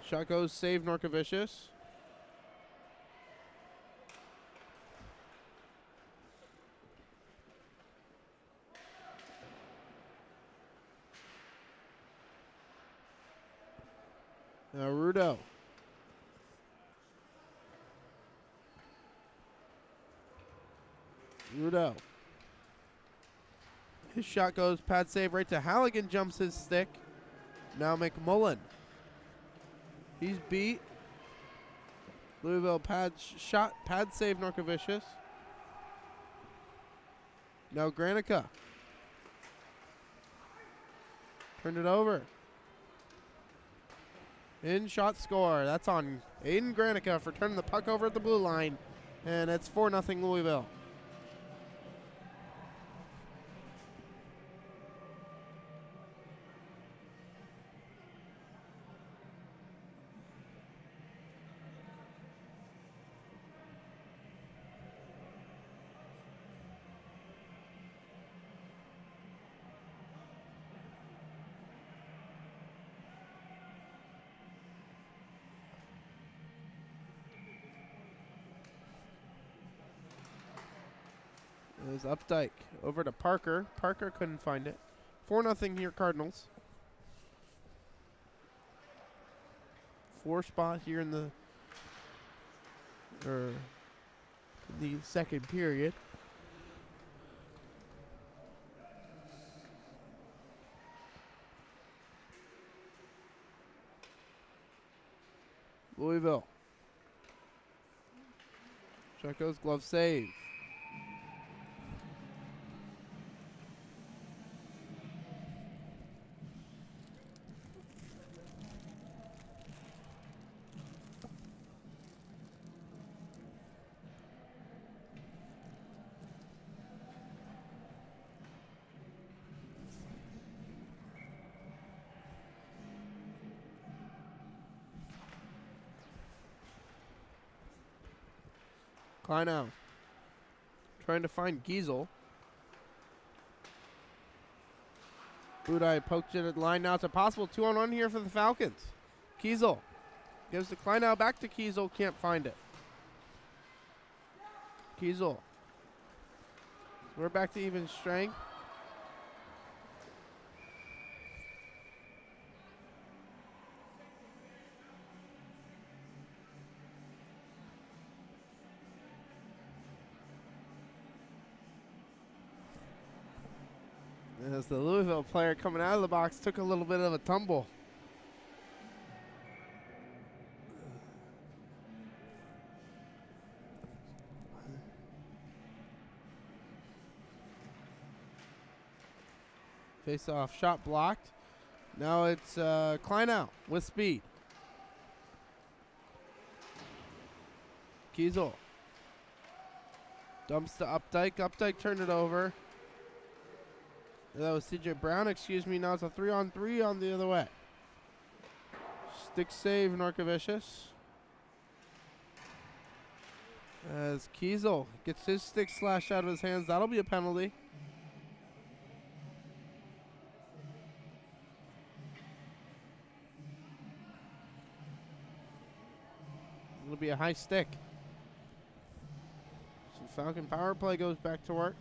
Shot goes save Norkovicius. Now Rudo. Rudo. His shot goes pad save right to Halligan, jumps his stick. Now McMullen. He's beat. Louisville pad save Norkovicius. Now Granica. Turned it over. In-shot score. That's on Aiden Granica for turning the puck over at the blue line. And it's 4-0 Louisville. It was Updike over to Parker. Parker couldn't find it. 4-0 here, Cardinals. 4 spot here in the second period. Louisville. Checo's glove save. Kleinow trying to find Giesel. Budai poked it at the line. Now it's a possible 2-on-1 here for the Falcons. Kiesel gives the Kleinow back to Kiesel. Can't find it. Kiesel. We're back to even strength. As the Louisville player coming out of the box took a little bit of a tumble. Face-off shot blocked. Now it's Kleinow with speed. Kiesel dumps to Updike. Updike turned it over. That was CJ Brown, excuse me. Now it's a 3-on-3 on the other way. Stick save, Narkovicius. As Kiesel gets his stick slashed out of his hands, that'll be a penalty. It'll be a high stick. So Falcon power play goes back to work.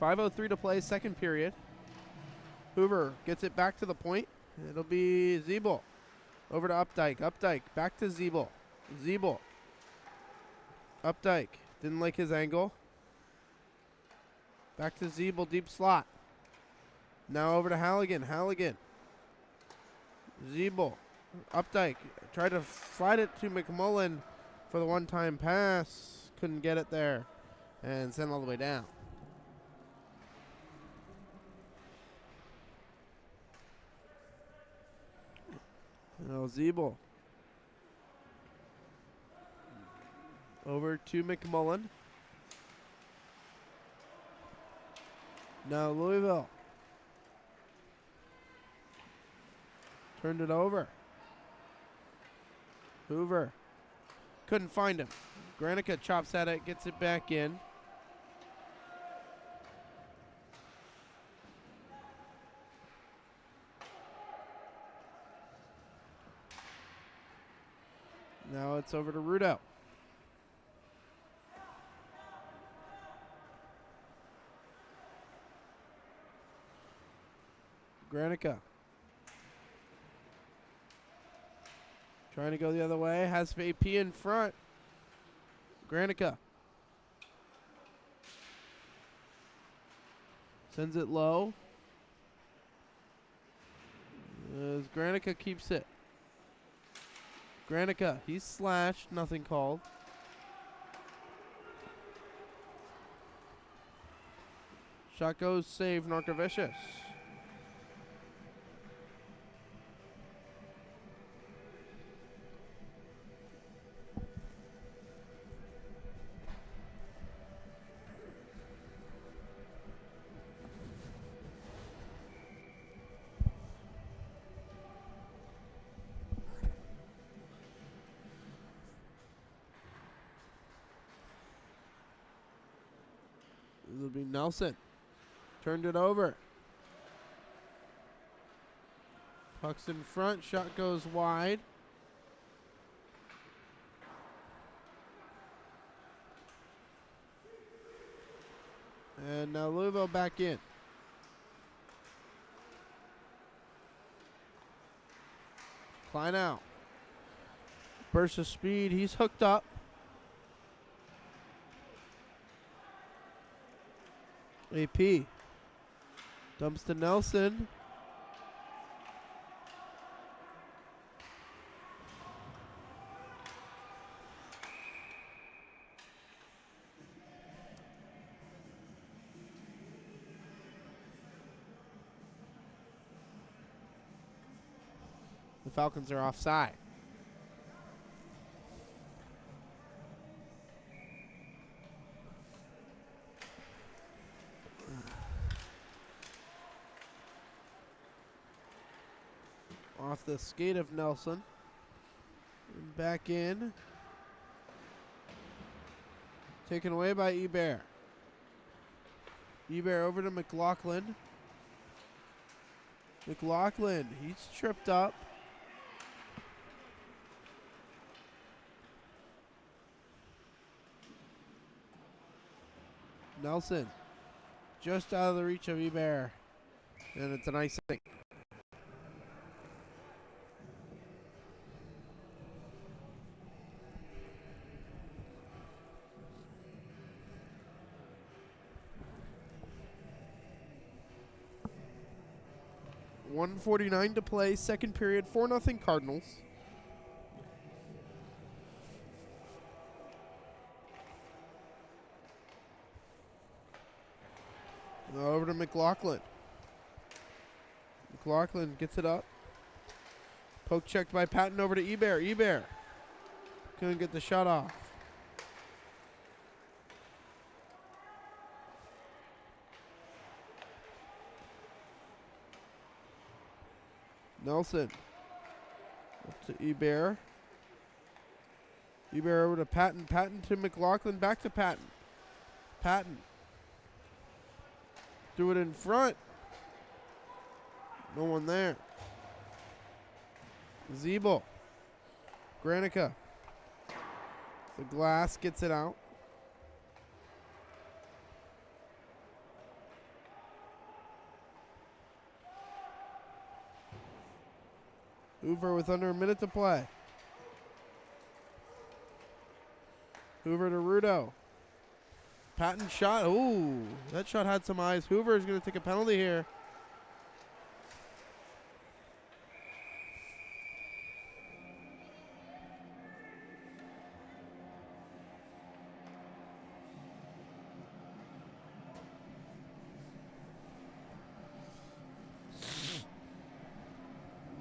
.503 to play, second period. Hoover gets it back to the point. It'll be Zeeble. Over to Updike. Updike back to Zeeble. Zeeble. Updike. Didn't like his angle. Back to Zeeble, deep slot. Now over to Halligan. Halligan. Zeeble. Updike. Tried to slide it to McMullen for the one-time pass. Couldn't get it there. And sent all the way down. Now Zeeble. Over to McMullen. Now Louisville. Turned it over. Hoover. Couldn't find him. Granica chops at it, gets it back in. Now it's over to Rudo. Granica. Trying to go the other way. Has AP in front. Granica. Sends it low. As Granica keeps it. Granica, he's slashed, nothing called. Shot goes, save, Narkovicius. This will be Nelson. Turned it over. Puck's in front. Shot goes wide. And now Louisville back in. Klein out. Burst of speed. He's hooked up. AP. Dumps to Nelson. The Falcons are offside. Off the skate of Nelson. And back in. Taken away by Hebert. Hebert over to McLaughlin. McLaughlin, he's tripped up. Nelson, just out of the reach of Hebert. And it's an icing. .149 to play, second period, 4-0 Cardinals. Now over to McLaughlin. McLaughlin gets it up. Poke checked by Patton over to Hebert. Hebert couldn't get the shot off. Nelson up to Hebert. Hebert over to Patton. Patton to McLaughlin. Back to Patton. Patton threw it in front. No one there. Zeeble. Granica. The glass gets it out. Hoover with under a minute to play. Hoover to Rudo. Patton shot. Ooh, that shot had some eyes. Hoover is going to take a penalty here.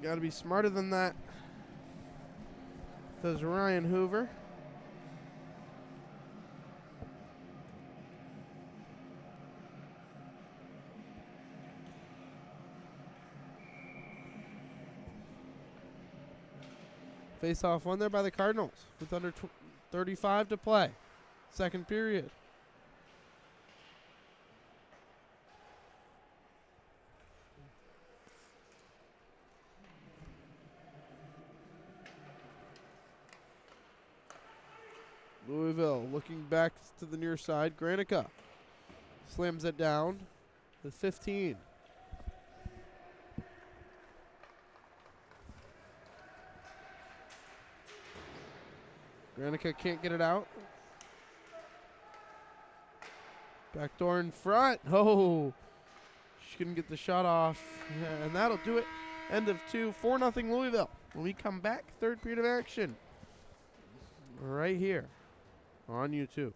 Got to be smarter than that. Does Ryan Hoover. Face off won there by the Cardinals with under 35 to play. Second period. Louisville looking back to the near side. Granica slams it down with 15. Granica can't get it out. Backdoor in front. Oh, she couldn't get the shot off. Yeah, and that'll do it End of 2, 4-0 Louisville. When we come back, third period of action right here on YouTube.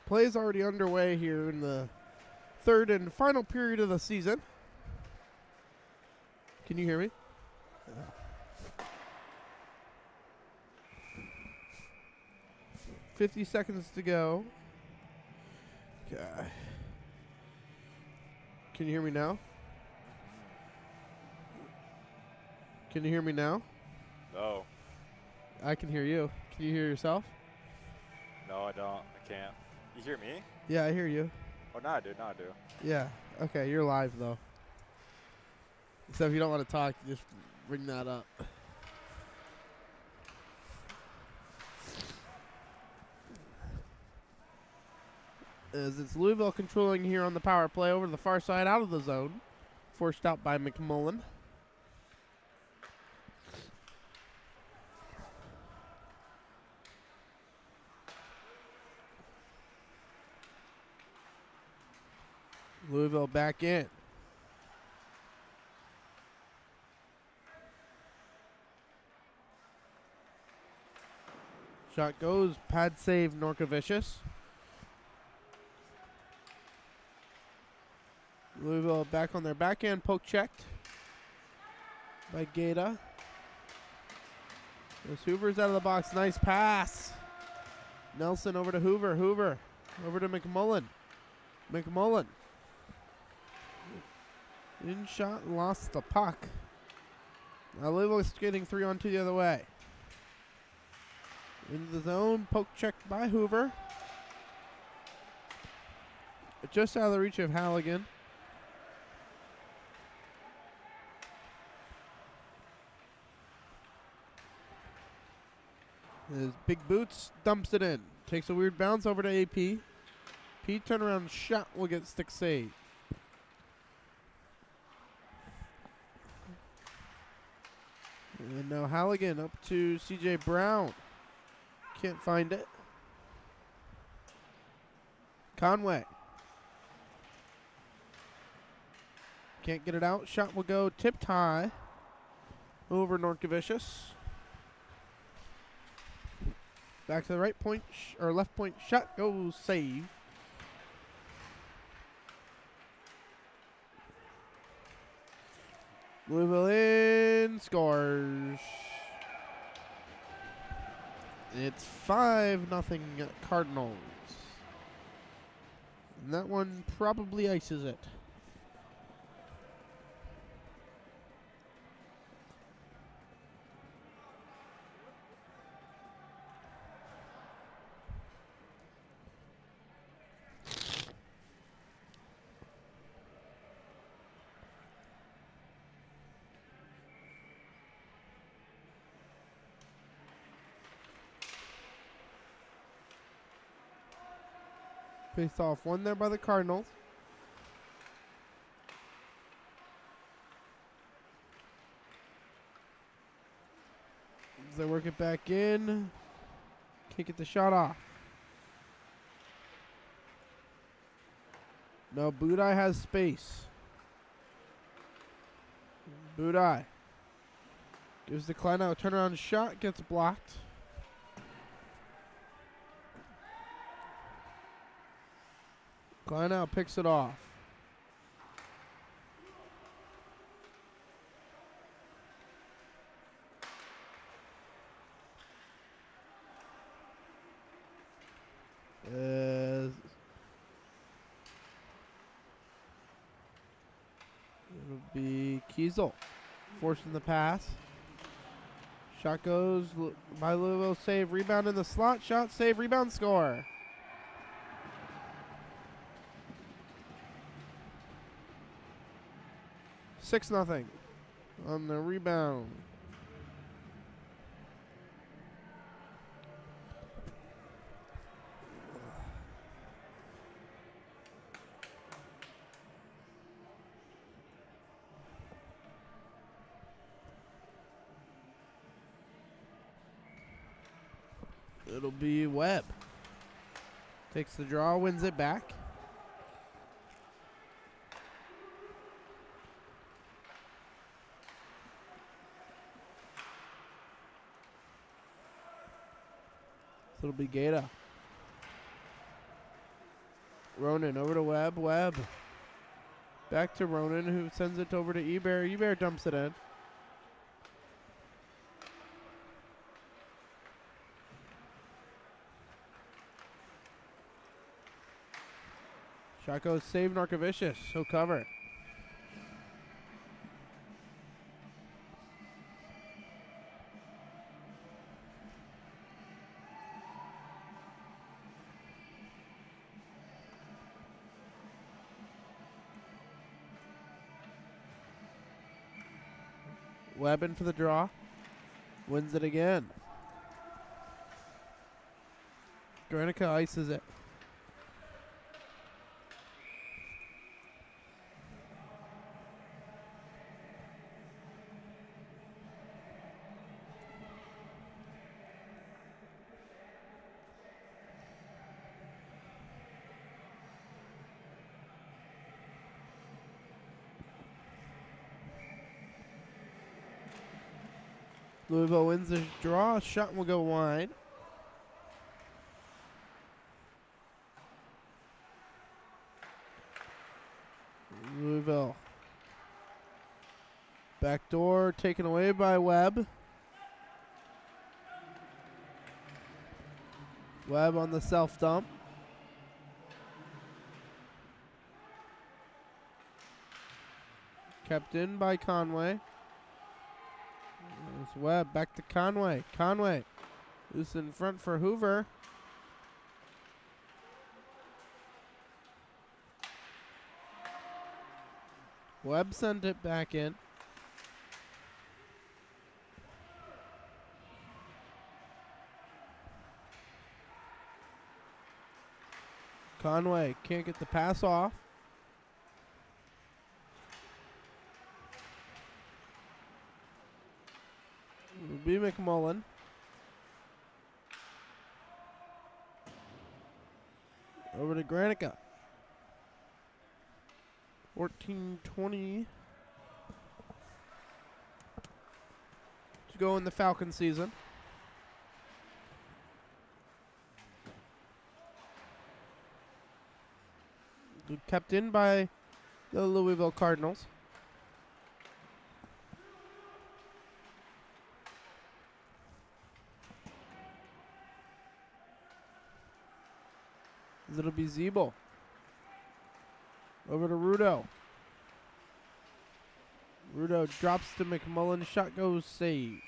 Play is already underway here in the third and final period of the season. Can you hear me? Yeah. 50 seconds to go. Okay. Can you hear me now? Can you hear me now? No. I can hear you. Can you hear yourself? No, I don't. I can't. You hear me? Yeah, I hear you. Oh, now I do. Now I do. Yeah. Okay, you're live, though. So if you don't want to talk, just bring that up. As it's Louisville controlling here on the power play over to the far side out of the zone. Forced out by McMullen. Louisville back in. Shot goes, pad save, Norkovicius. Louisville back on their backhand, poke checked by Gaeta. As Hoover's out of the box, nice pass. Nelson over to Hoover, Hoover over to McMullen. McMullen. In shot, lost the puck. Now Louisville's getting 3-on-2 the other way. Into the zone, poke checked by Hoover. Just out of the reach of Halligan. His big boots dumps it in. Takes a weird bounce over to AP. P turnaround shot will get stick save. And now Halligan up to CJ Brown. Can't find it. Conway. Can't get it out. Shot will go tipped high over Norkovicius. Back to the right point, or left point. Shot goes save. Louisville in, scores. It's 5-0 Cardinals. And that one probably ices it. Face off one there by the Cardinals. As they work it back in. Can't get the shot off. No, Budai has space. Budai gives the Klein out a turnaround shot, gets blocked. Kleinow picks it off. It'll be Kiesel forcing the pass. Shot goes by Louisville, save, rebound in the slot, shot, save, rebound, score. Six nothing on the rebound. It'll be Webb. Takes the draw, wins it back. So it'll be Gaeta. Ronan over to Webb. Webb. Back to Ronan, who sends it over to Eber. Eber dumps it in. Shot goes save Narkovicius. He'll cover. Webb in for the draw. Wins it again. Granica ices it. Louisville wins the draw. Shot will go wide. Louisville. Backdoor taken away by Webb. Webb on the self dump. Kept in by Conway. There's Webb back to Conway. Conway loose in front for Hoover. Webb sent it back in. Conway can't get the pass off. It'll be McMullen. Over to Granica. 14-20 to go in the Falcon season. Kept in by the Louisville Cardinals. It'll be Zeeble. Over to Rudo. Rudo drops to McMullen. Shot goes save.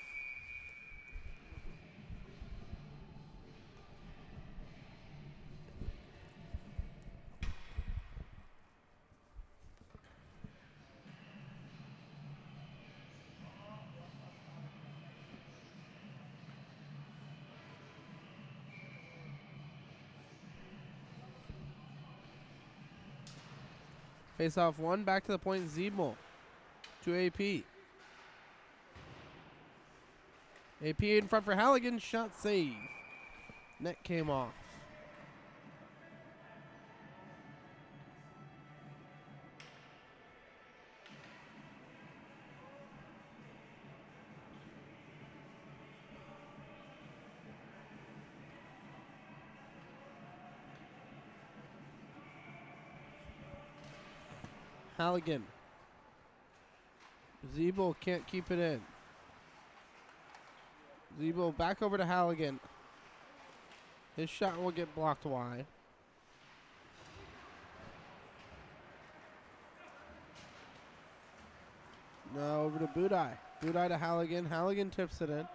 Face off one, back to the point, Zeeble to AP. AP in front for Halligan, shot save. Net came off. Halligan. Zeeble can't keep it in. Zeeble back over to Halligan. His shot will get blocked wide. Now over to Budai. Budai to Halligan. Halligan tips it in.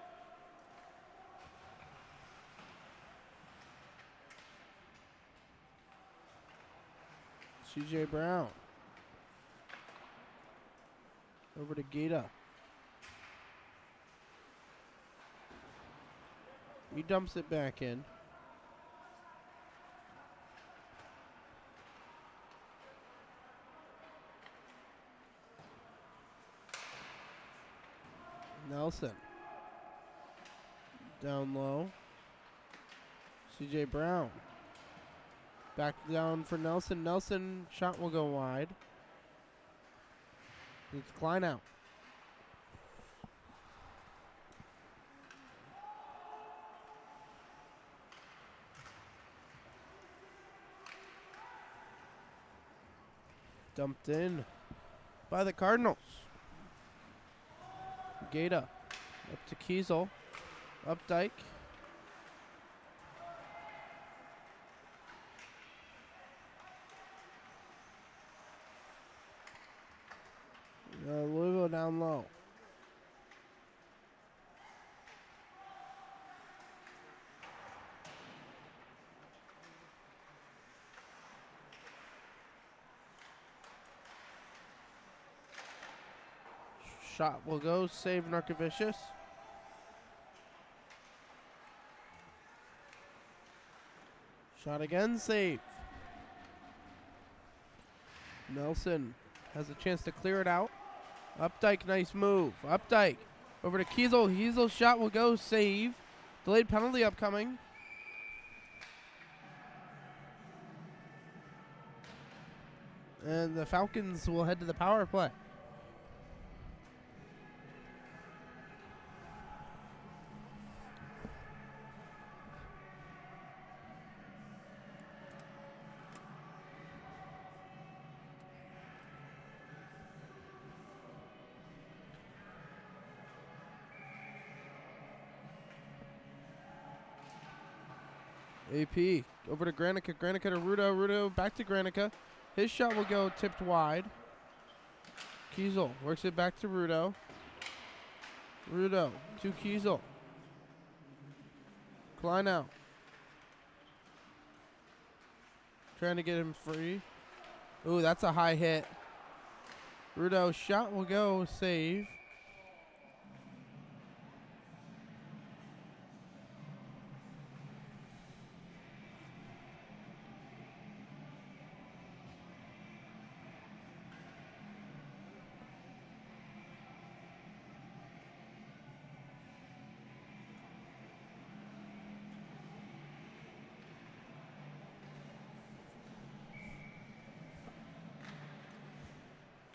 CJ Brown. Over to Gita. He dumps it back in. Nelson. Down low. CJ Brown. Back down for Nelson. Nelson shot will go wide. It's Klein out. Dumped in by the Cardinals. Gata up to Kiesel. Updike. Louisville down low. Shot will go, save Narkovicius. Shot again, save. Nelson has a chance to clear it out. Updike, nice move. Updike over to Kiesel. Kiesel's shot will go, save. Delayed penalty upcoming. And the Falcons will head to the power play. AP over to Granica. Granica to Rudo. Rudo back to Granica. His shot will go tipped wide. Kiesel works it back to Rudo. Rudo to Kiesel. Kleinow trying to get him free. Ooh, that's a high hit. Rudo shot will go, save.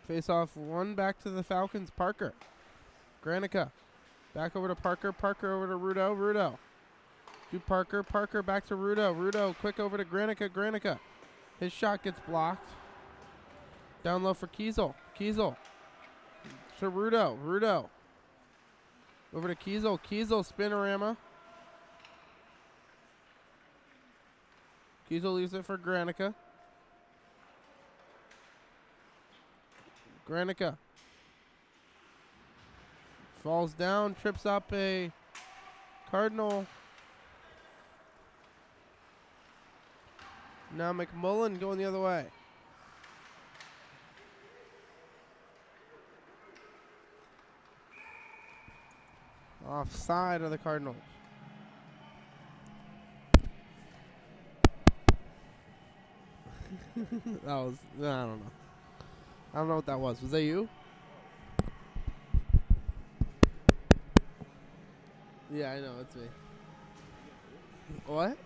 Face off one back to the Falcons. Parker. Granica. Back over to Parker. Parker over to Rudo. Rudo. To Parker. Parker back to Rudo. Rudo quick over to Granica. Granica. His shot gets blocked. Down low for Kiesel. Kiesel. To Rudo. Rudo. Over to Kiesel. Kiesel spinorama. Kiesel leaves it for Granica. Granica falls down, trips up a Cardinal. Now McMullen going the other way. Offside of the Cardinals. That was, I don't know. I don't know what that was. Was that you? Yeah, I know. It's me. What?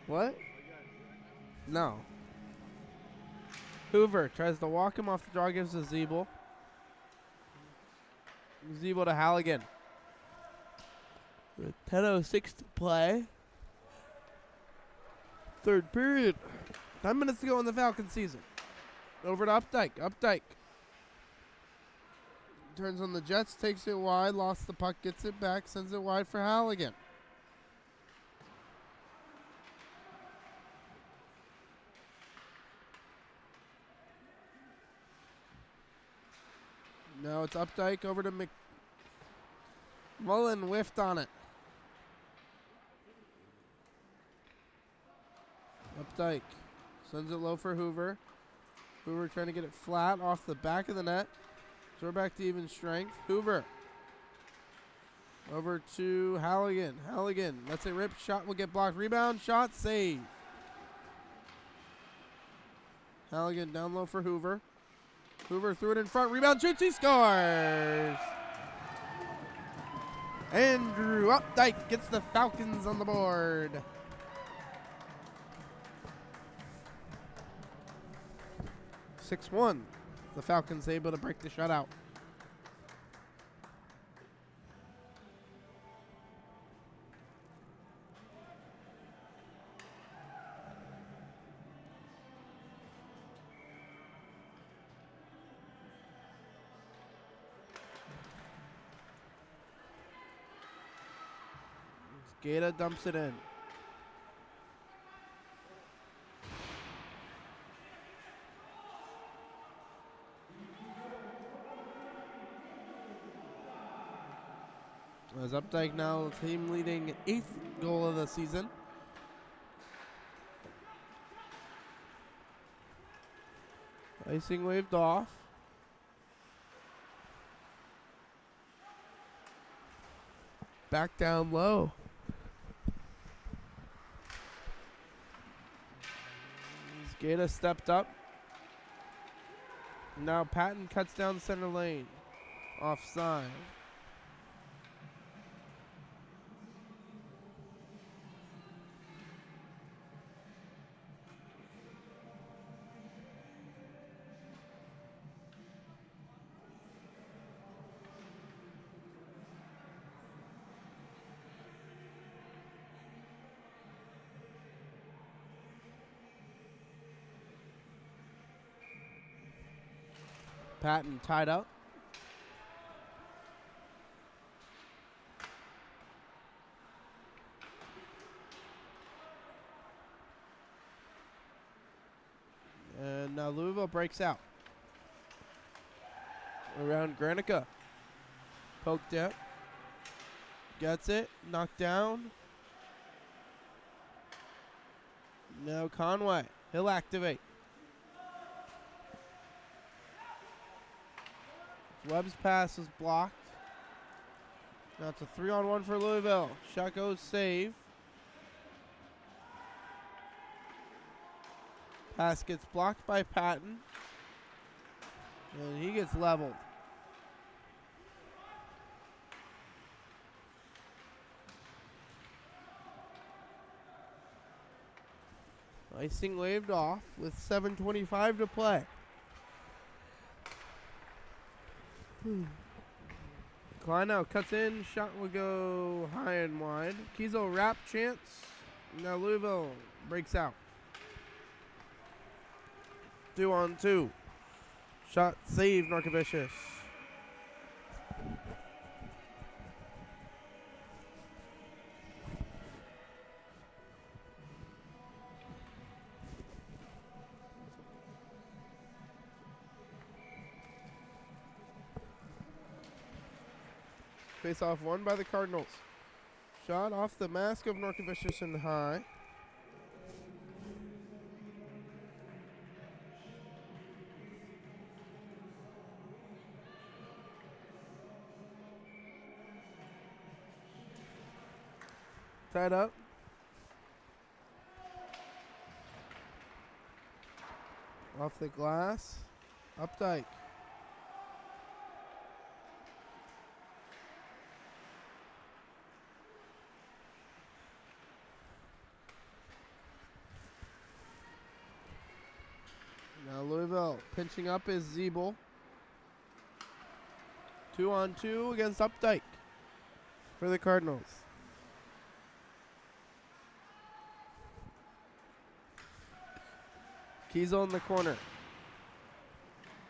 What? No. Hoover tries to walk him off the draw, gives to Zeeble. Zeeble to Halligan. With 10:06 to play. Third period. 10 minutes to go in the Falcons season. Over to Updike. Updike turns on the Jets, takes it wide, lost the puck, gets it back, sends it wide for Halligan. Now it's Updike over to McMullen, whiffed on it. Updike sends it low for Hoover. Hoover trying to get it flat off the back of the net. So we're back to even strength. Hoover. Over to Halligan. Halligan lets it rip. Shot will get blocked. Rebound. Shot. Save. Halligan down low for Hoover. Hoover threw it in front. Rebound. Shoots. He scores. Andrew Updike gets the Falcons on the board. 6-1. The Falcons able to break the shutout. Gata dumps it in. As Updike now team leading 8th goal of the season. Icing waved off. Back down low. Gata stepped up. Now Patton cuts down center lane. Offside. Patton tied up. And now Louisville breaks out. Around Granica. Poked it. Gets it. Knocked down. Now Conway. He'll activate. Webb's pass is blocked. Now it's a 3-on-1 for Louisville. Shot goes save. Pass gets blocked by Patton. And he gets leveled. Icing waved off with 7:25 to play. Klein now cuts in. Shot will go high and wide. Kiesel wrap chance. Now Louisville breaks out. 2-on-2. Shot saved, Narkovicius. Face off won by the Cardinals. Shot off the mask of Narkovicius and high. Tied up. Off the glass. Updike. Now Louisville pinching up is Zeeble. 2-on-2 against Updike for the Cardinals. Kiesel in the corner.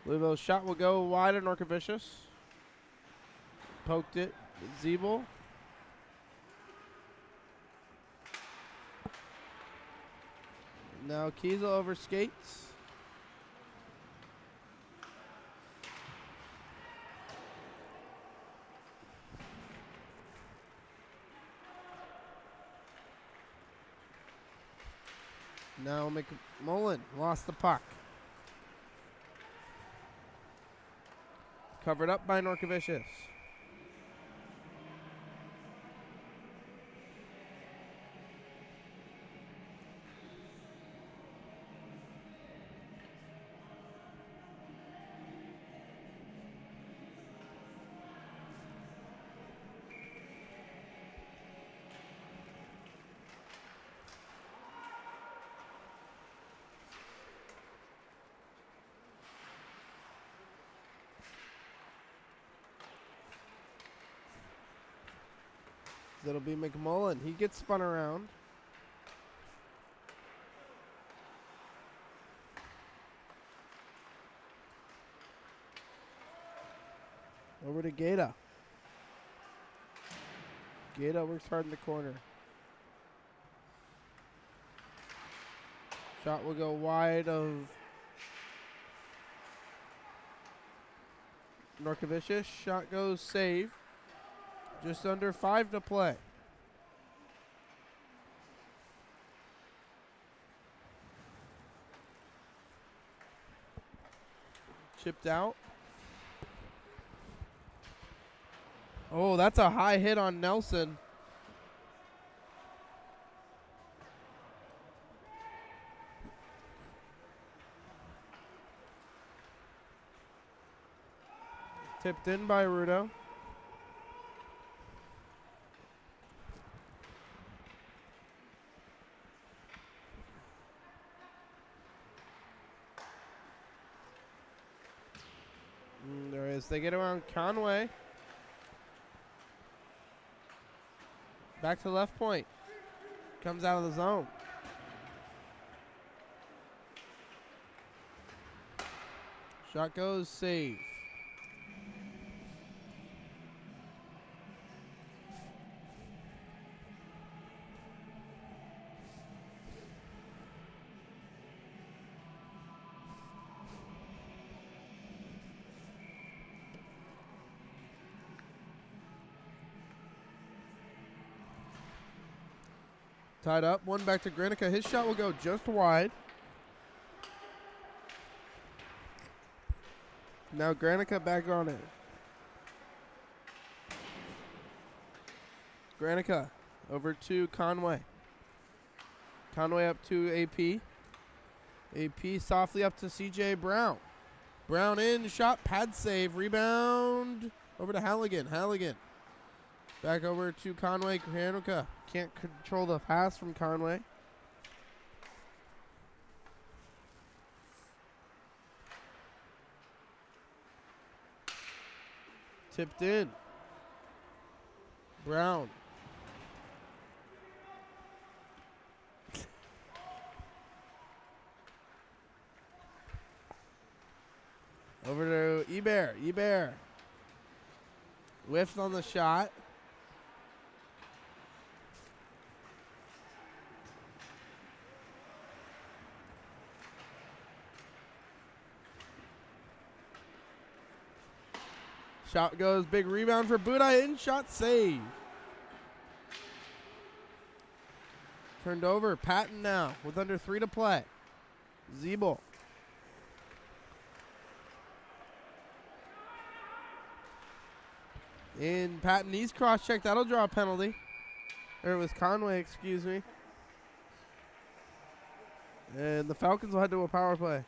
Louisville's shot will go wide of Narkovicius. Poked it. Zeeble. Now Kiesel over skates. Now McMullen lost the puck. Covered up by Narkovicius. That'll be McMullen. He gets spun around. Over to Gata. Gata works hard in the corner. Shot will go wide of Norkovicius. Shot goes save. Just under 5 to play. Chipped out. Oh, that's a high hit on Nelson. Tipped in by Rudo. There is. They get around Conway. Back to left point. Comes out of the zone. Shot goes save. Tied up, one back to Granica. His shot will go just wide. Now Granica back on it. Granica over to Conway. Conway up to AP. AP softly up to CJ Brown. Brown in, shot, pad save, rebound over to Halligan. Halligan back over to Conway. Granica can't control the pass from Conway. Tipped in. Brown. Over to Ebert. Ebert. Whiffed on the shot. Shot goes, big rebound for Budai, in shot save. Turned over, Patton now with under 3 to play. Zeeble. In Patton, he's cross-checked, that'll draw a penalty. Or it was Conway, excuse me. And the Falcons will head to a power play.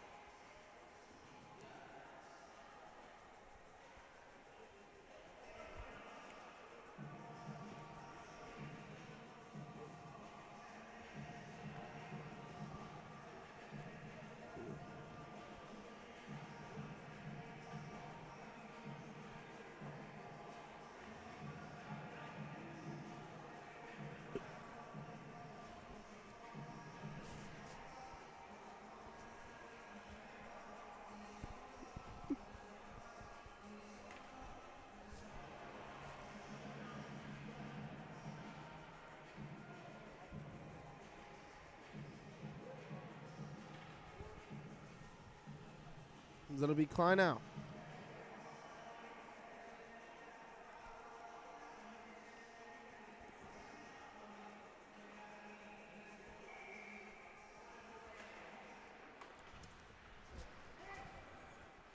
That'll be Klein out.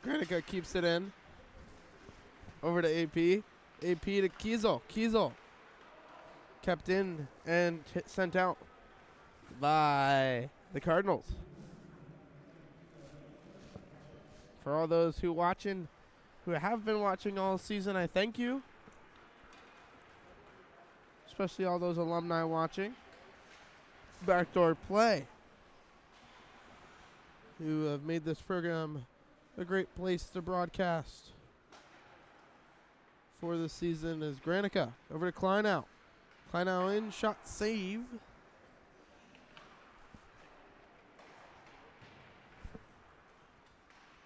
Granica keeps it in. Over to AP. AP to Kiesel. Kiesel kept in and sent out by the Cardinals. For all those who have been watching all season, I thank you. Especially all those alumni watching. Backdoor play. Who have made this program a great place to broadcast for the season is Granica. Over to Kleinow. Kleinow in, shot save.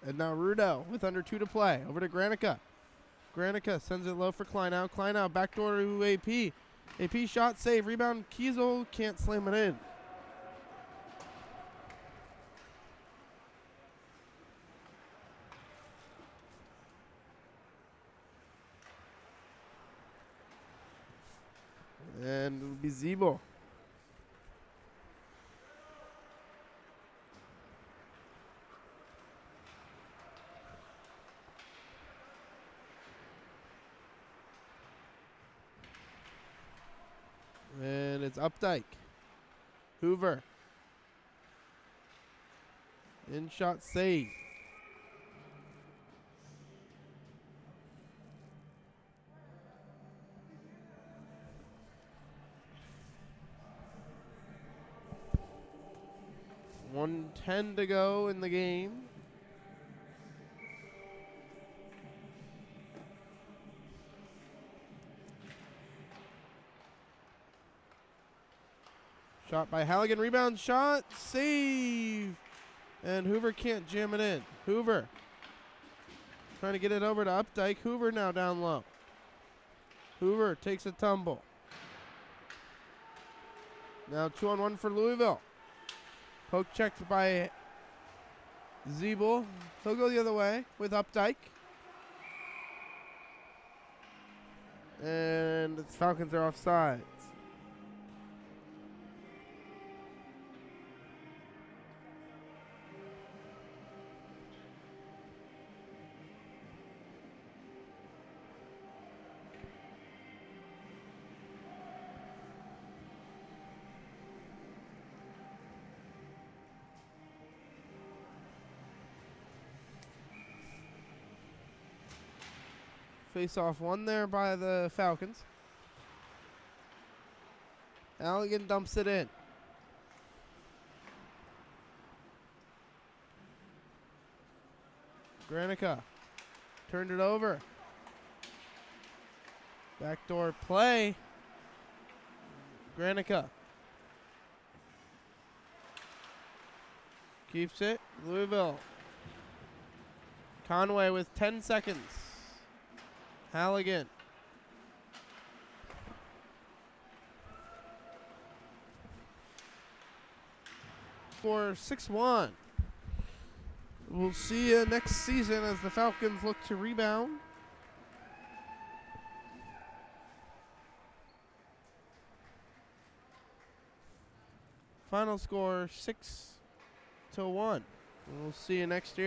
And now Rudo with under 2 to play. Over to Granica. Granica sends it low for Kleinow. Kleinow backdoor to AP. AP shot save. Rebound. Kiesel can't slam it in. It'll be Zebo. And it's Updike. Hoover. In shot save. .110 to go in the game. Shot by Halligan, rebound shot, save. And Hoover can't jam it in. Hoover trying to get it over to Updike. Hoover now down low. Hoover takes a tumble. Now 2-on-1 for Louisville. Poke checked by Zeeble. He'll go the other way with Updike. And the Falcons are offside. Face-off one there by the Falcons. Halligan dumps it in. Granica turned it over. Backdoor play. Granica keeps it. Louisville. Conway with 10 seconds. Halligan. For 6-1. We'll see you next season as the Falcons look to rebound. Final score 6-1. We'll see you next year.